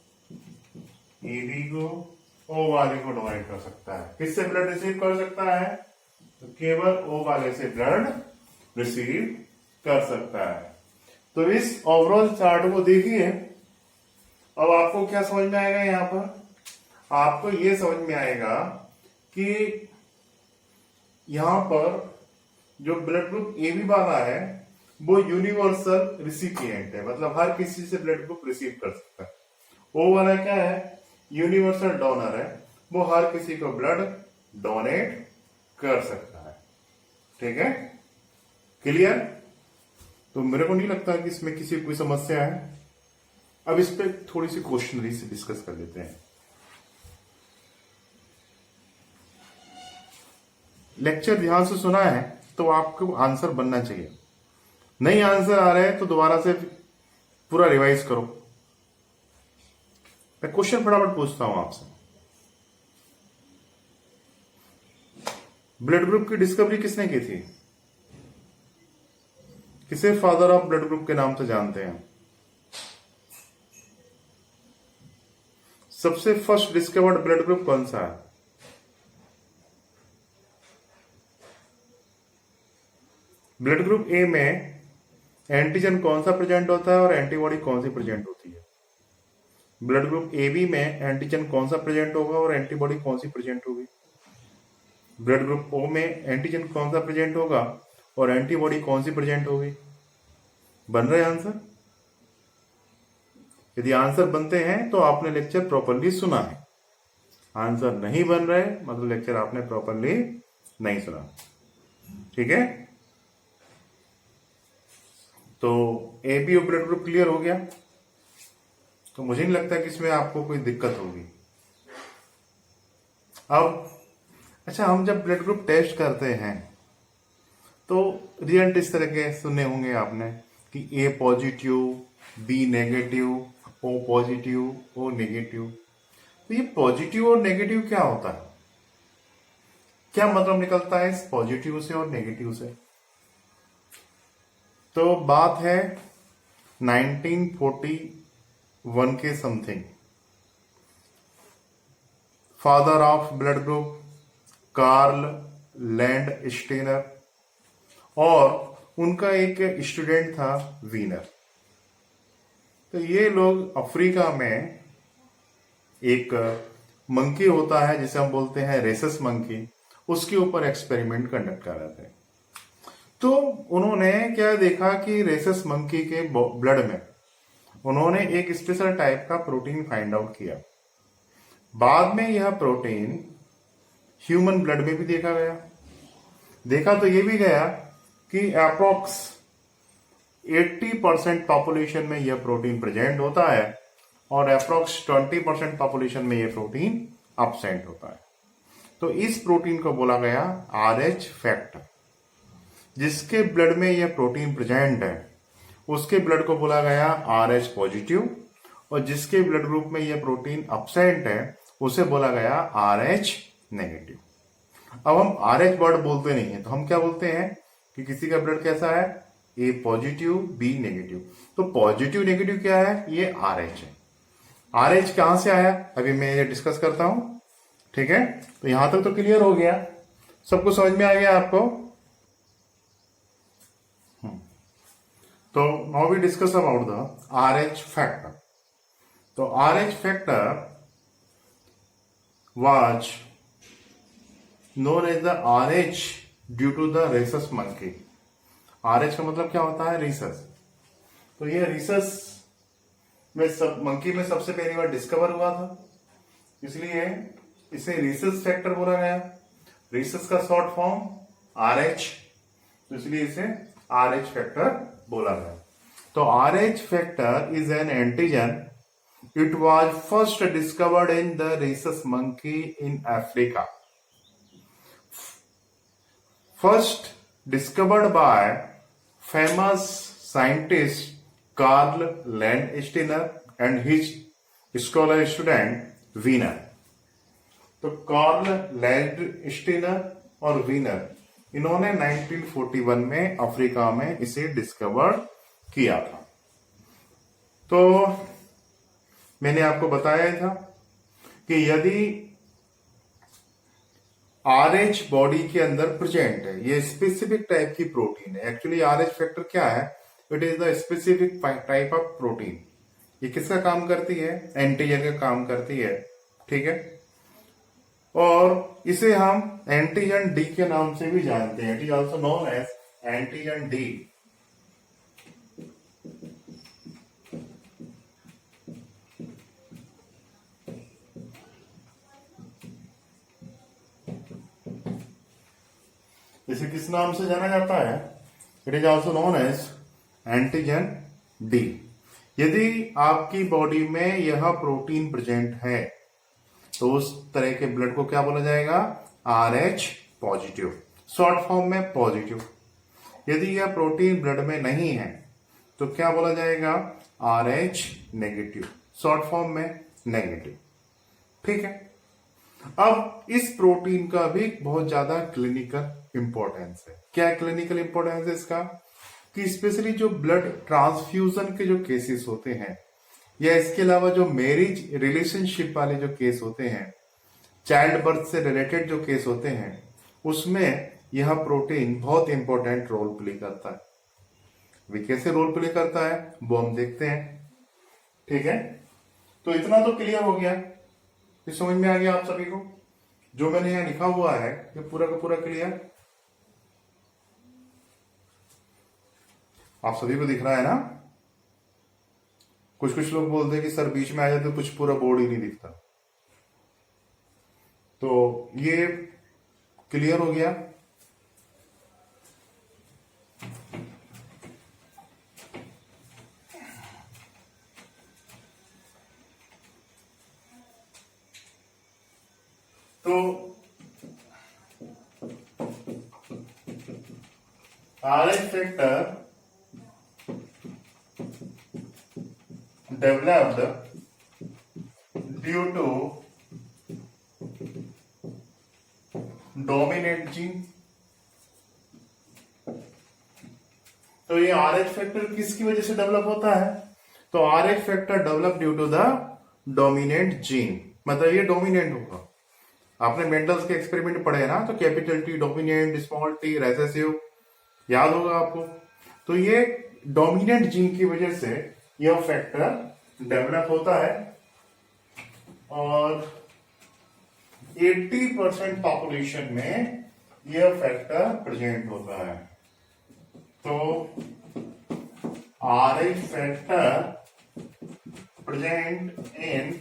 ए बी को, ओ वाले को डोनेट कर सकता है। किससे ब्लड रिसीव कर सकता है? तो केवल ओ वाले से ब्लड रिसीव कर सकता है। तो इस ओवरऑल चार्ट को देखिए, अब आपको क्या समझ में आएगा? यहां पर आपको यह समझ में आएगा कि यहां पर जो ब्लड ग्रुप ए बी वाला है वो यूनिवर्सल रिसिपिएंट है, मतलब हर किसी से ब्लड ग्रुप रिसीव कर सकता है। ओ वाला क्या है? यूनिवर्सल डोनर है, वो हर किसी को ब्लड डोनेट कर सकता है। ठीक है, क्लियर? तो मेरे को नहीं लगता कि इसमें किसी कोई समस्या है। अब इस पे थोड़ी सी क्वेश्चनरी से डिस्कस कर लेते हैं। लेक्चर ध्यान से सुना है तो आपको आंसर बनना चाहिए, नहीं आंसर आ रहा है तो दोबारा से पूरा रिवाइज करो। मैं क्वेश्चन फटाफट पूछता हूं आपसे। ब्लड ग्रुप की डिस्कवरी किसने की थी? किसे फादर ऑफ ब्लड ग्रुप के नाम से जानते हैं? सबसे फर्स्ट डिस्कवर्ड ब्लड ग्रुप कौन सा है? ब्लड ग्रुप ए में एंटीजन कौन सा प्रेजेंट होता है और एंटीबॉडी कौन सी प्रेजेंट होती है? ब्लड ग्रुप ए बी में एंटीजन कौन सा प्रेजेंट होगा और एंटीबॉडी कौन सी प्रेजेंट होगी? ब्लड ग्रुप ओ में एंटीजन कौन सा प्रेजेंट होगा और एंटीबॉडी कौन सी प्रेजेंट होगी? बन रहे आंसर? यदि आंसर बनते हैं तो आपने लेक्चर प्रॉपरली सुना है, आंसर नहीं बन रहे मतलब लेक्चर आपने प्रॉपरली नहीं सुना। ठीक है, तो A B blood group clear हो गया, तो मुझे नहीं लगता कि इसमें आपको कोई दिक्कत होगी। अब अच्छा, हम जब ब्लड ग्रुप टेस्ट करते हैं तो रिजल्ट इस तरह के सुने होंगे आपने कि A positive, B negative, O positive, O negative. तो ये पॉजिटिव और नेगेटिव क्या होता है? क्या मतलब निकलता है इस पॉजिटिव से और नेगेटिव से? तो बात है 1941 के something. Father of blood group Karl Landsteiner और उनका एक स्टूडेंट था वीनर। तो ये लोग अफ्रीका में एक मंकी होता है जिसे हम बोलते हैं रेसस मंकी, उसके ऊपर एक्सपेरिमेंट कंडक्ट कर रहे थे। तो उन्होंने क्या देखा कि रेसस मंकी के ब्लड में उन्होंने एक स्पेशल टाइप का प्रोटीन फाइंड आउट किया। बाद में यह प्रोटीन ह्यूमन ब्लड में भी देखा गया। देखा तो ये भी गया कि अप्रोक्स 80% पॉपुलेशन में यह प्रोटीन प्रेजेंट होता है और अप्रोक्स 20% पॉपुलेशन में ये प्रोटीन अब्सेंट होता है। तो इस प्रोटीन को बोला गया RH फैक्टर। जिसके ब्लड में यह प्रोटीन प्रेजेंट है उसके ब्लड को बोला गया RH पॉजिटिव, और जिसके ब्लड ग्रुप में यह प्रोटीन अब्सेंट है उसे बोला गया RH नेगेटिव। अब हम RH वर्ड बोलते नहीं है, तो हम क्या बोलते हैं कि किसी का ब्लड कैसा है, A पॉजिटिव B नेगेटिव। तो पॉजिटिव नेगेटिव क्या है, ये RH है। RH कहां से आया अभी मैं ये डिस्कस करता हूं, ठीक है। तो यहां तक तो क्लियर हो गया, सबको समझ में आ गया आपको। तो now we discuss about the RH factor. तो RH factor was known as the RH due to the rhesus monkey। RH का मतलब क्या होता है, रीसस। तो ये रीसस में सब मंकी में सबसे पहली बार डिस्कवर हुआ था, इसलिए इसे रीसस फैक्टर बोला गया। रीसस का शॉर्ट फॉर्म RH, तो इसलिए इसे RH फैक्टर बोला गया। तो RH factor is an antigen. It was first discovered in the rhesus monkey in Africa. First discovered by famous scientist Carl Landsteiner and his scholar student Wiener। तो Karl Landsteiner और Wiener इन्होंने 1941 में Africa में इसे discover किया था। तो मैंने आपको बताया था कि यदि RH बॉडी के अंदर प्रेजेंट है, ये स्पेसिफिक टाइप की प्रोटीन है। एक्चुअली RH फैक्टर क्या है, it is the specific type of protein. ये किसका काम करती है, एंटीजन का काम करती है, ठीक है। और इसे हम एंटीजन डी के नाम से भी जानते हैं। It is also known as antigen D. इसे किस नाम से जाना जाता है, it is also known as antigen D. यदि आपकी बॉडी में यह प्रोटीन प्रेजेंट है तो उस तरह के ब्लड को क्या बोला जाएगा, RH पॉजिटिव, शॉर्ट फॉर्म में पॉजिटिव। यदि यह प्रोटीन ब्लड में नहीं है तो क्या बोला जाएगा, RH नेगेटिव, शॉर्ट फॉर्म में नेगेटिव, ठीक है। अब इस प्रोटीन का भी बहुत ज्यादा क्लिनिकल इंपॉर्टेंस है। क्या क्लिनिकल इंपॉर्टेंस है इसका, कि स्पेशली जो ब्लड ट्रांसफ्यूजन के जो केसेस होते हैं, या इसके अलावा जो मैरिज रिलेशनशिप वाले जो केस होते हैं, चाइल्ड बर्थ से रिलेटेड जो केस होते हैं, उसमें यह प्रोटीन बहुत इंपॉर्टेंट रोल प्ले करता है। वे कैसे रोल प्ले करता है वो हम देखते हैं, ठीक है। तो इतना तो क्लियर हो गया, ये समझ में आ गया आप सभी को। जो मैंने यहां लिखा हुआ है ये पूरा का पूरा क्लियर आप सभी को दिख रहा है ना। कुछ कुछ लोग बोलते हैं कि सर बीच में आ जाते तो कुछ पूरा बोर्ड ही नहीं दिखता। तो ये क्लियर हो गया। तो RH factor developed due to dominant gene। तो ये RH फैक्टर किसकी वजह से डेवलप होता है, तो RH factor develop due to the dominant gene. मतलब ये डोमिनेंट होगा। आपने मेंडल्स के एक्सपेरिमेंट पढ़े ना, तो capital T dominant, small t recessive, याद होगा आपको। तो ये डोमिनेंट जीन की वजह से यह फैक्टर डेवलप होता है, और 80% पॉपुलेशन में यह फैक्टर प्रेजेंट होता है। तो RH factor present in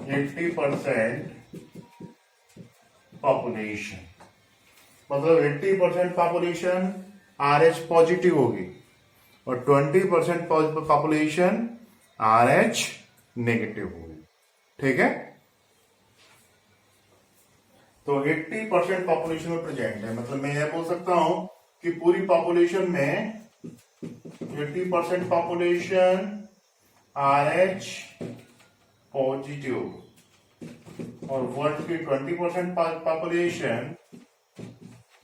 80% population, मतलब 80% पॉपुलेशन RH पॉजिटिव होगी और 20% पॉपुलेशन RH नेगेटिव होगी। ठीक है, तो 80% पॉपुलेशन में प्रेजेंट है, मतलब मैं यह बोल सकता हूं कि पूरी पॉपुलेशन में 80% पॉपुलेशन RH पॉजिटिव और वर्ल्ड की 20% पॉपुलेशन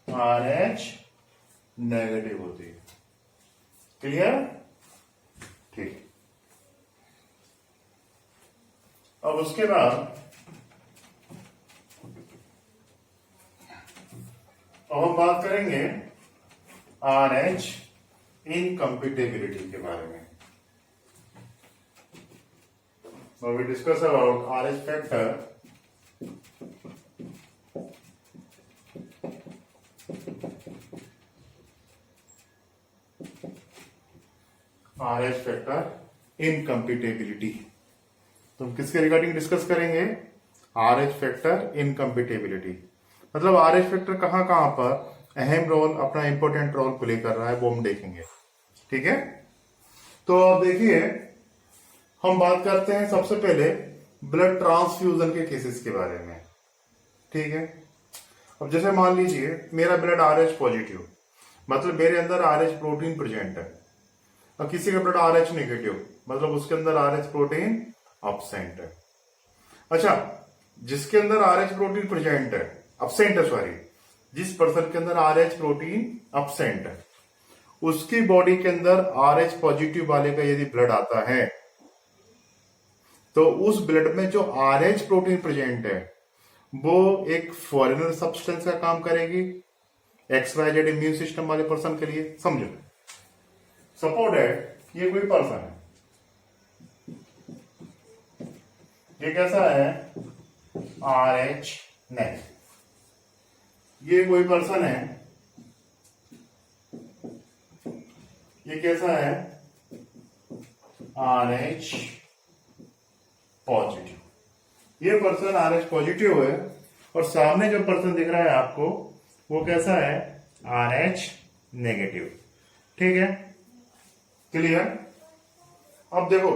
RH नेगेटिव होती है। क्लियर? ठीक। अब उसके बाद अब हम बात करेंगे RH इनकम्पिटेबिलिटी के बारे में। Now we discuss about RH factor. RH factor इनकम्पिटेबिलिटी। तो हम किसके रिगार्डिंग डिस्कस करेंगे? RH factor incompatibility. मतलब RH फैक्टर कहां कहां पर अहम रोल, अपना इंपॉर्टेंट रोल प्ले कर रहा है, वो हम देखेंगे। ठीक है, तो देखिए हम बात करते हैं सबसे पहले ब्लड ट्रांसफ्यूजन के केसेस के बारे में। ठीक है, अब जैसे मान लीजिए मेरा ब्लड RH पॉजिटिव, मतलब मेरे अंदर RH प्रोटीन प्रेजेंट है, और किसी का ब्लड RH नेगेटिव, मतलब उसके अंदर RH प्रोटीन एब्सेंट है। अच्छा, जिसके अंदर RH प्रोटीन प्रेजेंट है, एब्सेंट है सॉरी, जिस पर्सन के अंदर RH प्रोटीन एब्सेंट है, उसकी बॉडी के अंदर RH पॉजिटिव वाले का यदि ब्लड आता है, तो उस ब्लड में जो RH प्रोटीन प्रेजेंट है वो एक फॉरेनर सब्सटेंस का काम करेगी XYZ इम्यून सिस्टम वाले पर्सन के लिए। समझो, सपोर्ट है ये कोई पर्सन है, ये कैसा है? RH negative. ये कोई पर्सन है, ये कैसा है? RH positive. ये पर्सन RH पॉजिटिव है, और सामने जो पर्सन दिख रहा है आपको वो कैसा है? RH negative. ठीक है, क्लियर? अब देखो,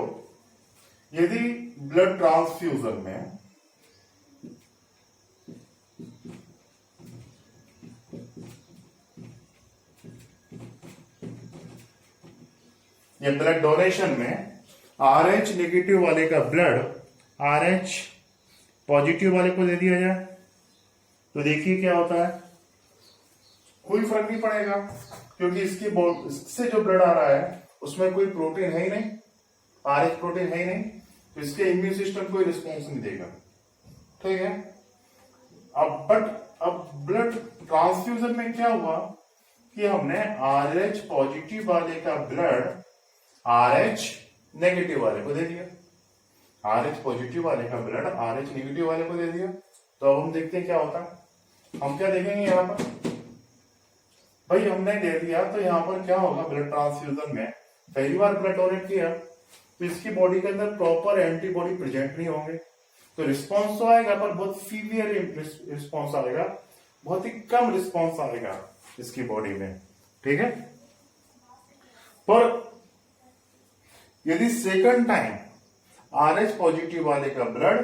यदि ब्लड ट्रांसफ्यूजन में या ब्लड डोनेशन में RH नेगेटिव वाले का ब्लड RH पॉजिटिव वाले को दे दिया जाए, तो देखिए क्या होता है। कोई फर्क नहीं पड़ेगा, क्योंकि इससे जो ब्लड आ रहा है उसमें कोई प्रोटीन है ही नहीं, RH प्रोटीन है ही नहीं, तो इसके इम्यून सिस्टम कोई रिस्पॉन्स नहीं देगा। ठीक है, अब ब्लड ट्रांसफ्यूजन में क्या हुआ कि हमने RH पॉजिटिव वाले का ब्लड RH नेगेटिव वाले को दे दिया, RH पॉजिटिव वाले का ब्लड RH नेगेटिव वाले को दे दिया। तो अब हम देखते हैं क्या होता है। हम क्या देखेंगे यहाँ पर, भाई हमने दे दिया तो यहाँ पर क्या होगा? ब्लड ट्रांसफ्यूजन में पहली बार ब्लड डोनेट किया तो इसकी बॉडी के अंदर प्रॉपर एंटीबॉडी प्रेजेंट नहीं होंगे, तो रिस्पॉन्स तो आएगा पर बहुत फीवियर रिस्पॉन्स आएगा, बहुत ही कम रिस्पॉन्स आएगा इसकी बॉडी में। ठीक है, पर यदि सेकंड टाइम RH पॉजिटिव वाले का ब्लड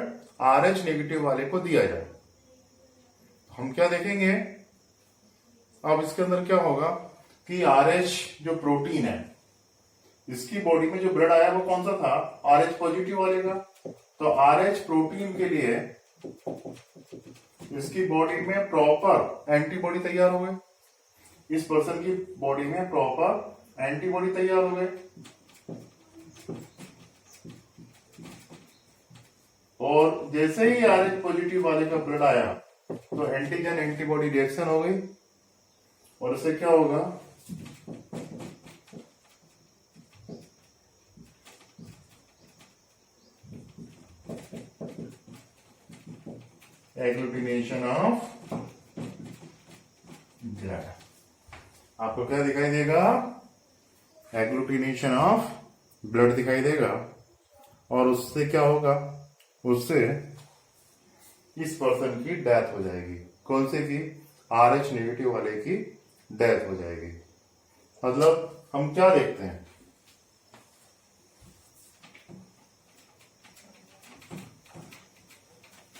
RH नेगेटिव वाले को दिया जाए, हम क्या देखेंगे? अब इसके अंदर क्या होगा कि RH जो प्रोटीन है, इसकी बॉडी में जो ब्लड आया वो कौन सा था? RH पॉजिटिव वाले का। तो RH प्रोटीन के लिए इसकी बॉडी में प्रॉपर एंटीबॉडी तैयार हो गए, इस पर्सन की बॉडी में प्रॉपर एंटीबॉडी तैयार हो गए, और जैसे ही RH पॉजिटिव वाले का ब्लड आया तो एंटीजन एंटीबॉडी रिएक्शन हो गई, और इससे क्या होगा? Agglutination of blood. आपको क्या दिखाई देगा? एग्लूटिनेशन ऑफ ब्लड दिखाई देगा, और उससे क्या होगा? उससे इस पर्सन की डेथ हो जाएगी। कौन से की? RH नेगेटिव वाले की डेथ हो जाएगी। मतलब हम क्या देखते हैं?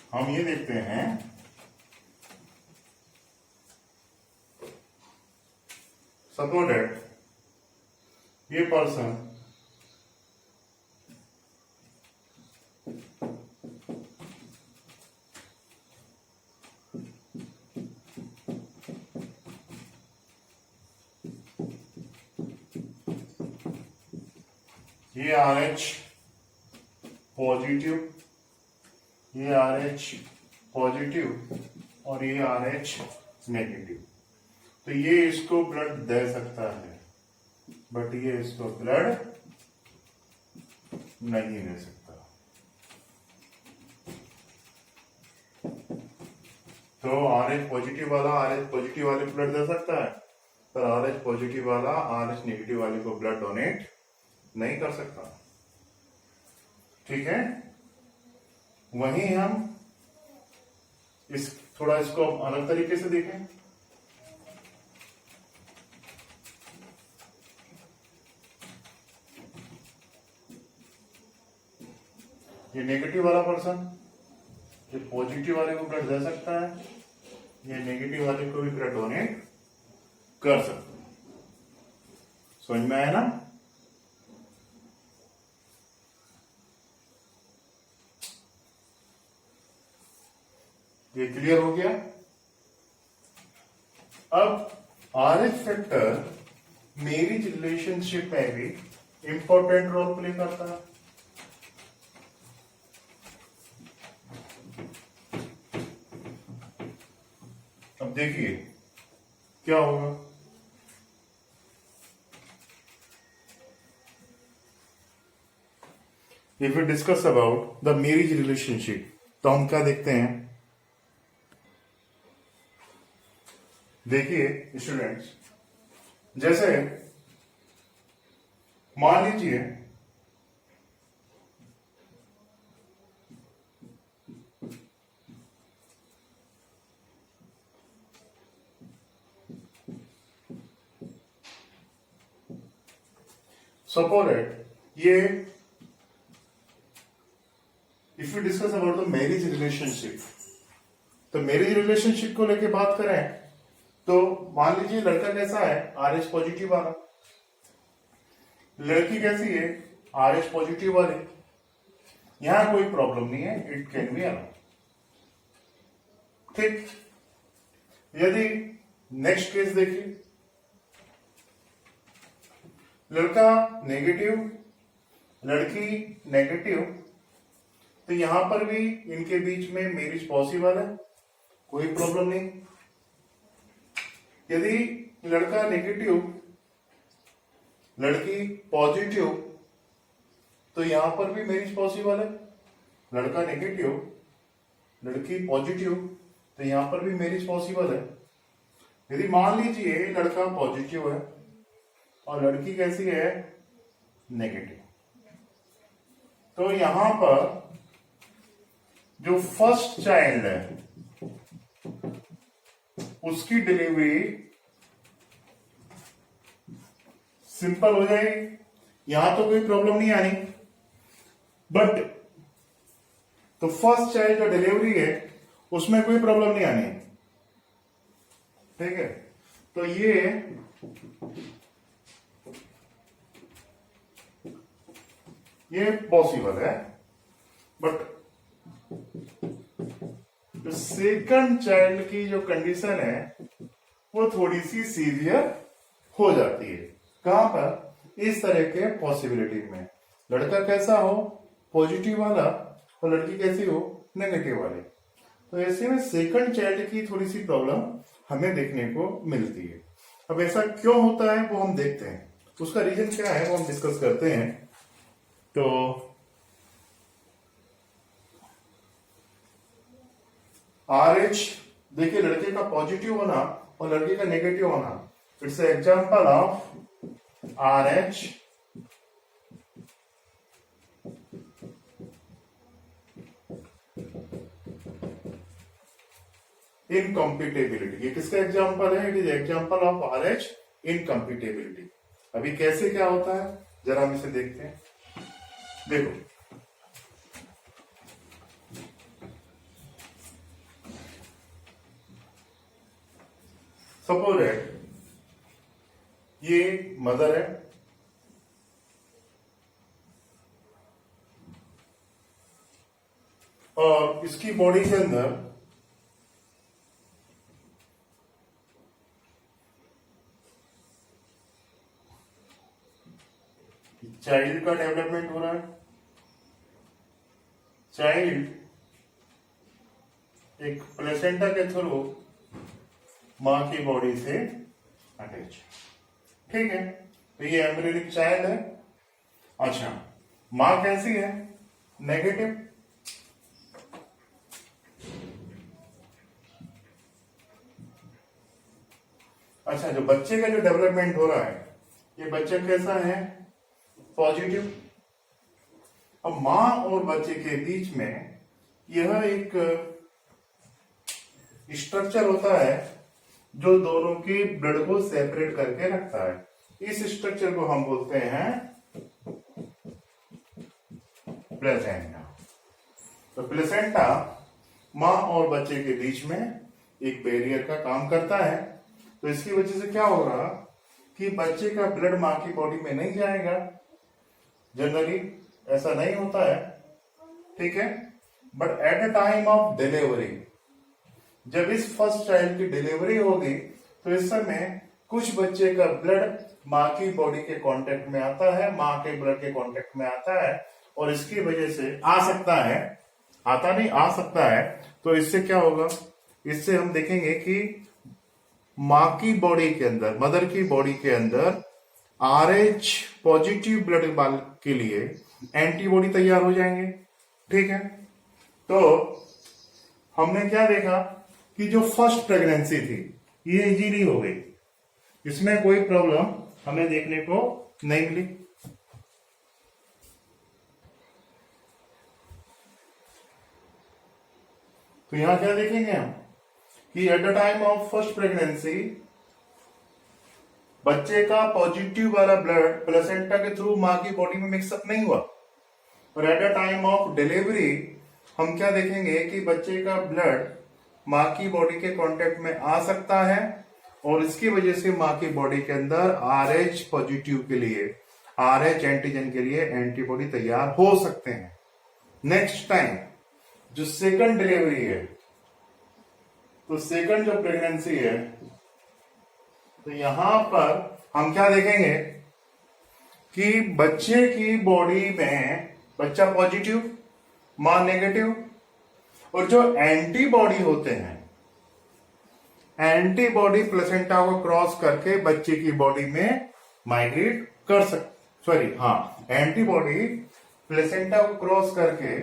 हम ये देखते हैं सपोज दैट ये पर्सन ये RH पॉजिटिव, ये RH पॉजिटिव और ये RH नेगेटिव, तो ये इसको ब्लड दे सकता है बट ये इसको ब्लड नहीं दे सकता। तो RH पॉजिटिव वाला RH पॉजिटिव वाले को ब्लड दे सकता है, पर RH पॉजिटिव वाला RH नेगेटिव वाले को ब्लड डोनेट नहीं कर सकता। ठीक है, वहीं हम थोड़ा इसको अलग तरीके से देखें। ये नेगेटिव वाला पर्सन ये पॉजिटिव वाले को ब्लड दे सकता है, ये नेगेटिव वाले को भी ब्लड डोनेट कर सकता है। समझ में आया ना? ये क्लियर हो गया। अब RH फैक्टर मैरिज रिलेशनशिप में भी इंपॉर्टेंट रोल प्ले करता है। अब देखिए क्या होगा। If we discuss about the marriage relationship, तो हम क्या देखते हैं? देखिए स्टूडेंट्स, जैसे मान लीजिए सपोज ये if you discuss about the marriage relationship, तो मैरिज रिलेशनशिप को लेके बात करें तो मान लीजिए लड़का कैसा है? RH पॉजिटिव वाला। लड़की कैसी है? RH पॉजिटिव वाले। यहां कोई प्रॉब्लम नहीं है, इट कैन बी अलाउड। ठीक, यदि नेक्स्ट केस देखिए, लड़का नेगेटिव, लड़की नेगेटिव, तो यहां पर भी इनके बीच में मैरिज पॉसिबल है, कोई प्रॉब्लम नहीं। यदि लड़का नेगेटिव, लड़की पॉजिटिव, तो यहां पर भी मैरिज पॉसिबल है। लड़का नेगेटिव, लड़की पॉजिटिव, तो यहां पर भी मैरिज पॉसिबल है। यदि मान लीजिए लड़का पॉजिटिव है और लड़की कैसी है? नेगेटिव, तो यहां पर जो फर्स्ट चाइल्ड है उसकी डिलीवरी सिंपल हो जाएगी, यहां तो कोई प्रॉब्लम नहीं आनी। बट तो फर्स्ट चाइल्ड जो डिलीवरी है उसमें कोई प्रॉब्लम नहीं आनी। ठीक है, तो ये पॉसिबल है। बट जो सेकंड चाइल्ड की जो कंडीशन है वो थोड़ी सी सीवियर हो जाती है। कहां पर? इस तरह के पॉसिबिलिटी में लड़का कैसा हो? पॉजिटिव वाला, और लड़की कैसी हो? नेगेटिव वाले। तो ऐसे में सेकंड चाइल्ड की थोड़ी सी प्रॉब्लम हमें देखने को मिलती है। अब ऐसा क्यों होता है वो हम देखते हैं, उसका रीजन क्या है वो हम डिस्कस करते हैं। तो RH देखिए, लड़के का पॉजिटिव होना और लड़के का नेगेटिव होना, इट्स एग्जांपल ऑफ RH इनकम्पिटेबिलिटी। ये किसका एग्जांपल है? It is example of RH इनकम्पिटेबिलिटी। अभी कैसे क्या होता है जरा हम इसे देखते हैं। देखो, सपोज है ये मदर है, और इसकी बॉडी के अंदर चाइल्ड का डेवलपमेंट हो रहा है। चाइल्ड एक प्लेसेंटा के थ्रू मां की बॉडी से अटैच, ठीक है। तो ये एम्ब्रियोनिक चाइल्ड है। अच्छा, मां कैसी है? नेगेटिव। अच्छा, जो बच्चे का जो डेवलपमेंट हो रहा है, ये बच्चा कैसा है? पॉजिटिव। अब मां और बच्चे के बीच में यह एक स्ट्रक्चर होता है जो दोनों के ब्लड को सेपरेट करके रखता है। इस स्ट्रक्चर को हम बोलते हैं प्लेसेंटा। तो प्लेसेंटा मां और बच्चे के बीच में एक बैरियर का काम करता है। तो इसकी वजह से क्या होगा कि बच्चे का ब्लड मां की बॉडी में नहीं जाएगा। जनरली ऐसा नहीं होता है, ठीक है। But at the time of delivery, जब इस फर्स्ट चाइल्ड की डिलीवरी होगी, तो इस समय कुछ बच्चे का ब्लड मां की बॉडी के कांटेक्ट में आता है, मां के ब्लड के कांटेक्ट में आता है, और इसकी वजह से आ सकता है, आता नहीं, आ सकता है। तो इससे क्या होगा? इससे हम देखेंगे कि मां की बॉडी के अंदर, मदर की बॉडी के अंदर RH पॉजिटिव ब्लड के लिए एंटीबॉडी तैयार हो जाएंगे, ठीक है। तो हमने क्या देखा कि जो फर्स्ट प्रेगनेंसी थी ये इजीली हो गई, इसमें कोई प्रॉब्लम हमें देखने को नहीं मिली। तो यहां क्या देखेंगे हम कि at the time of first pregnancy बच्चे का पॉजिटिव वाला ब्लड प्लेसेंटा के थ्रू मां की बॉडी में मिक्सअप नहीं हुआ, और at the time of delivery हम क्या देखेंगे कि बच्चे का ब्लड मां की बॉडी के कांटेक्ट में आ सकता है, और इसकी वजह से मां की बॉडी के अंदर RH पॉजिटिव के लिए, RH एंटीजन के लिए एंटीबॉडी तैयार हो सकते हैं। नेक्स्ट टाइम जो सेकंड डिलीवरी है, तो सेकंड जो प्रेगनेंसी है, तो यहां पर हम क्या देखेंगे कि बच्चे की बॉडी में बच्चा पॉजिटिव, मां नेगेटिव, और जो एंटीबॉडी होते हैं, एंटीबॉडी प्लेसेंटा को क्रॉस करके बच्चे की बॉडी में माइग्रेट कर एंटीबॉडी प्लेसेंटा को क्रॉस करके,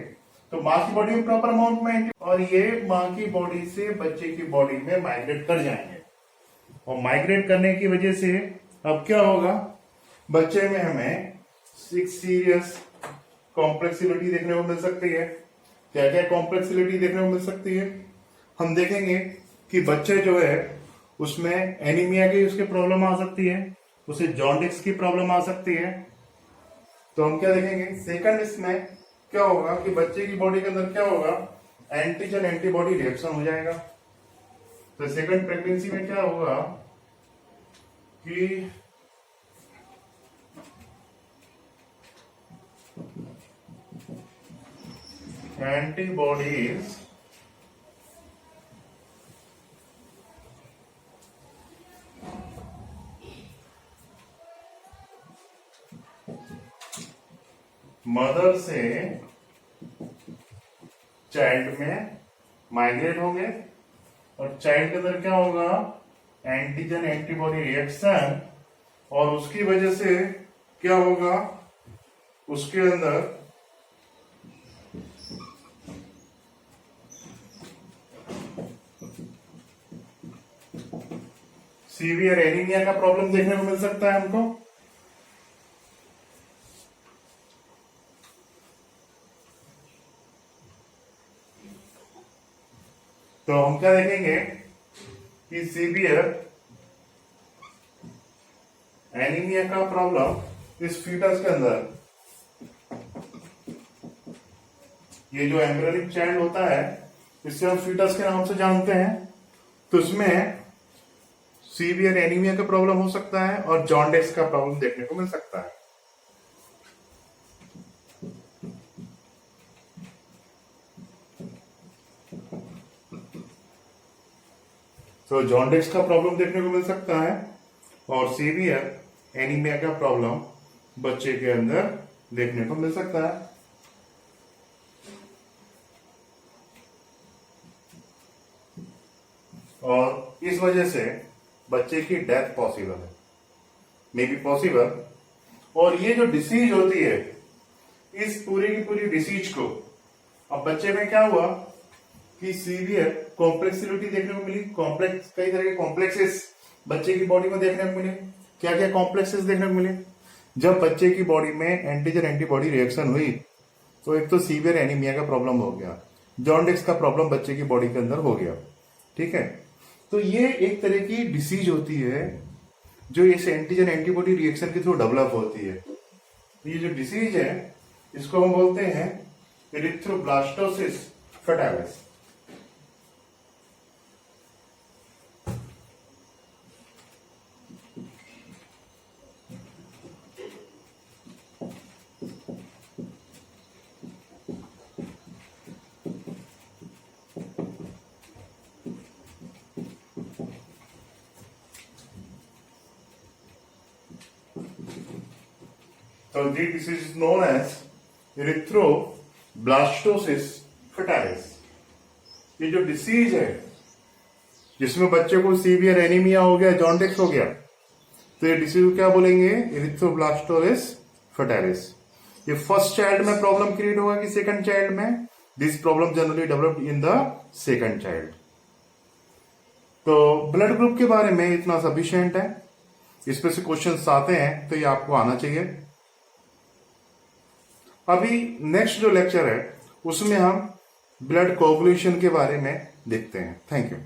तो मां की बॉडी में प्रॉपर अमाउंट में, और ये मां की बॉडी से बच्चे की बॉडी में माइग्रेट कर जाएंगे। और माइग्रेट करने की वजह से अब क्या होगा, बच्चे में हमें सीरियस कॉम्प्लेक्सिलिटी देखने को मिल सकती है। क्या क्या कॉम्प्लेक्सिलिटी देखने को मिल सकती है? हम देखेंगे कि बच्चे जो है उसमें एनीमिया की उसके प्रॉब्लम आ सकती है, उसे जॉन्डिस की प्रॉब्लम आ सकती है। तो हम क्या देखेंगे सेकंड, इसमें क्या होगा कि बच्चे की बॉडी के अंदर क्या होगा, एंटीजन एंटीबॉडी रिएक्शन हो जाएगा। तो सेकंड प्रेगनेंसी में क्या होगा कि एंटीबॉडीज मदर से चाइल्ड में माइग्रेट होंगे, और चाइल्ड के अंदर क्या होगा, एंटीजन एंटीबॉडी रिएक्शन, और उसकी वजह से क्या होगा, उसके अंदर सीवियर एनीमिया का प्रॉब्लम देखने को मिल सकता है हमको। तो हम क्या देखेंगे कि सीवियर एनीमिया का प्रॉब्लम इस फीटस के अंदर, ये जो एम्ब्रियोनिक चाइल्ड होता है, इससे हम फीटस के नाम से जानते हैं, तो इसमें सीवियर एनीमिया का प्रॉब्लम हो सकता है और जॉन्डिस का प्रॉब्लम देखने को मिल सकता है। तो जॉन्डिस का प्रॉब्लम देखने को मिल सकता है और सीवियर एनीमिया का प्रॉब्लम बच्चे के अंदर देखने को मिल सकता है। और इस वजह से बच्चे की डेथ पॉसिबल है, मे बी पॉसिबल। और ये जो डिसीज होती है, इस पूरी की पूरी डिसीज को अब बच्चे में क्या हुआ कि सीवियर कॉम्प्लेक्सिलिटी देखने को मिली। कॉम्प्लेक्स, कई तरह के कॉम्प्लेक्सेस बच्चे की बॉडी में देखने को मिले। क्या क्या कॉम्प्लेक्सेस देखने को मिले? जब बच्चे की बॉडी में एंटीजन एंटीबॉडी रिएक्शन हुई तो एक तो सीवियर एनीमिया का प्रॉब्लम हो गया, जॉन्डिस का प्रॉब्लम बच्चे की बॉडी के अंदर हो गया। ठीक है, तो ये एक तरह की डिसीज होती है जो इस एंटीजन एंटीबॉडी रिएक्शन के थ्रू डेवलप होती है। ये जो डिसीज है इसको हम बोलते हैं erythroblastosis फटालिस। So this disease is known as erythroblastosis fetalis। ये जो डिसीज है जिसमें बच्चे को सीवियर एनीमिया हो गया, जॉन्डिस हो गया, तो ये डिसीज को क्या बोलेंगे? एरिथ्रोब्लास्टोसिस फटालिस। ये फर्स्ट चाइल्ड में प्रॉब्लम क्रिएट होगा कि सेकंड चाइल्ड में? This problem generally developed in the second child. तो ब्लड ग्रुप के बारे में इतना सफिशिएंट है। इसमें से क्वेश्चंस आते हैं तो ये आपको आना चाहिए। अभी नेक्स्ट जो लेक्चर है उसमें हम ब्लड कोगुलेशन के बारे में देखते हैं। Thank you.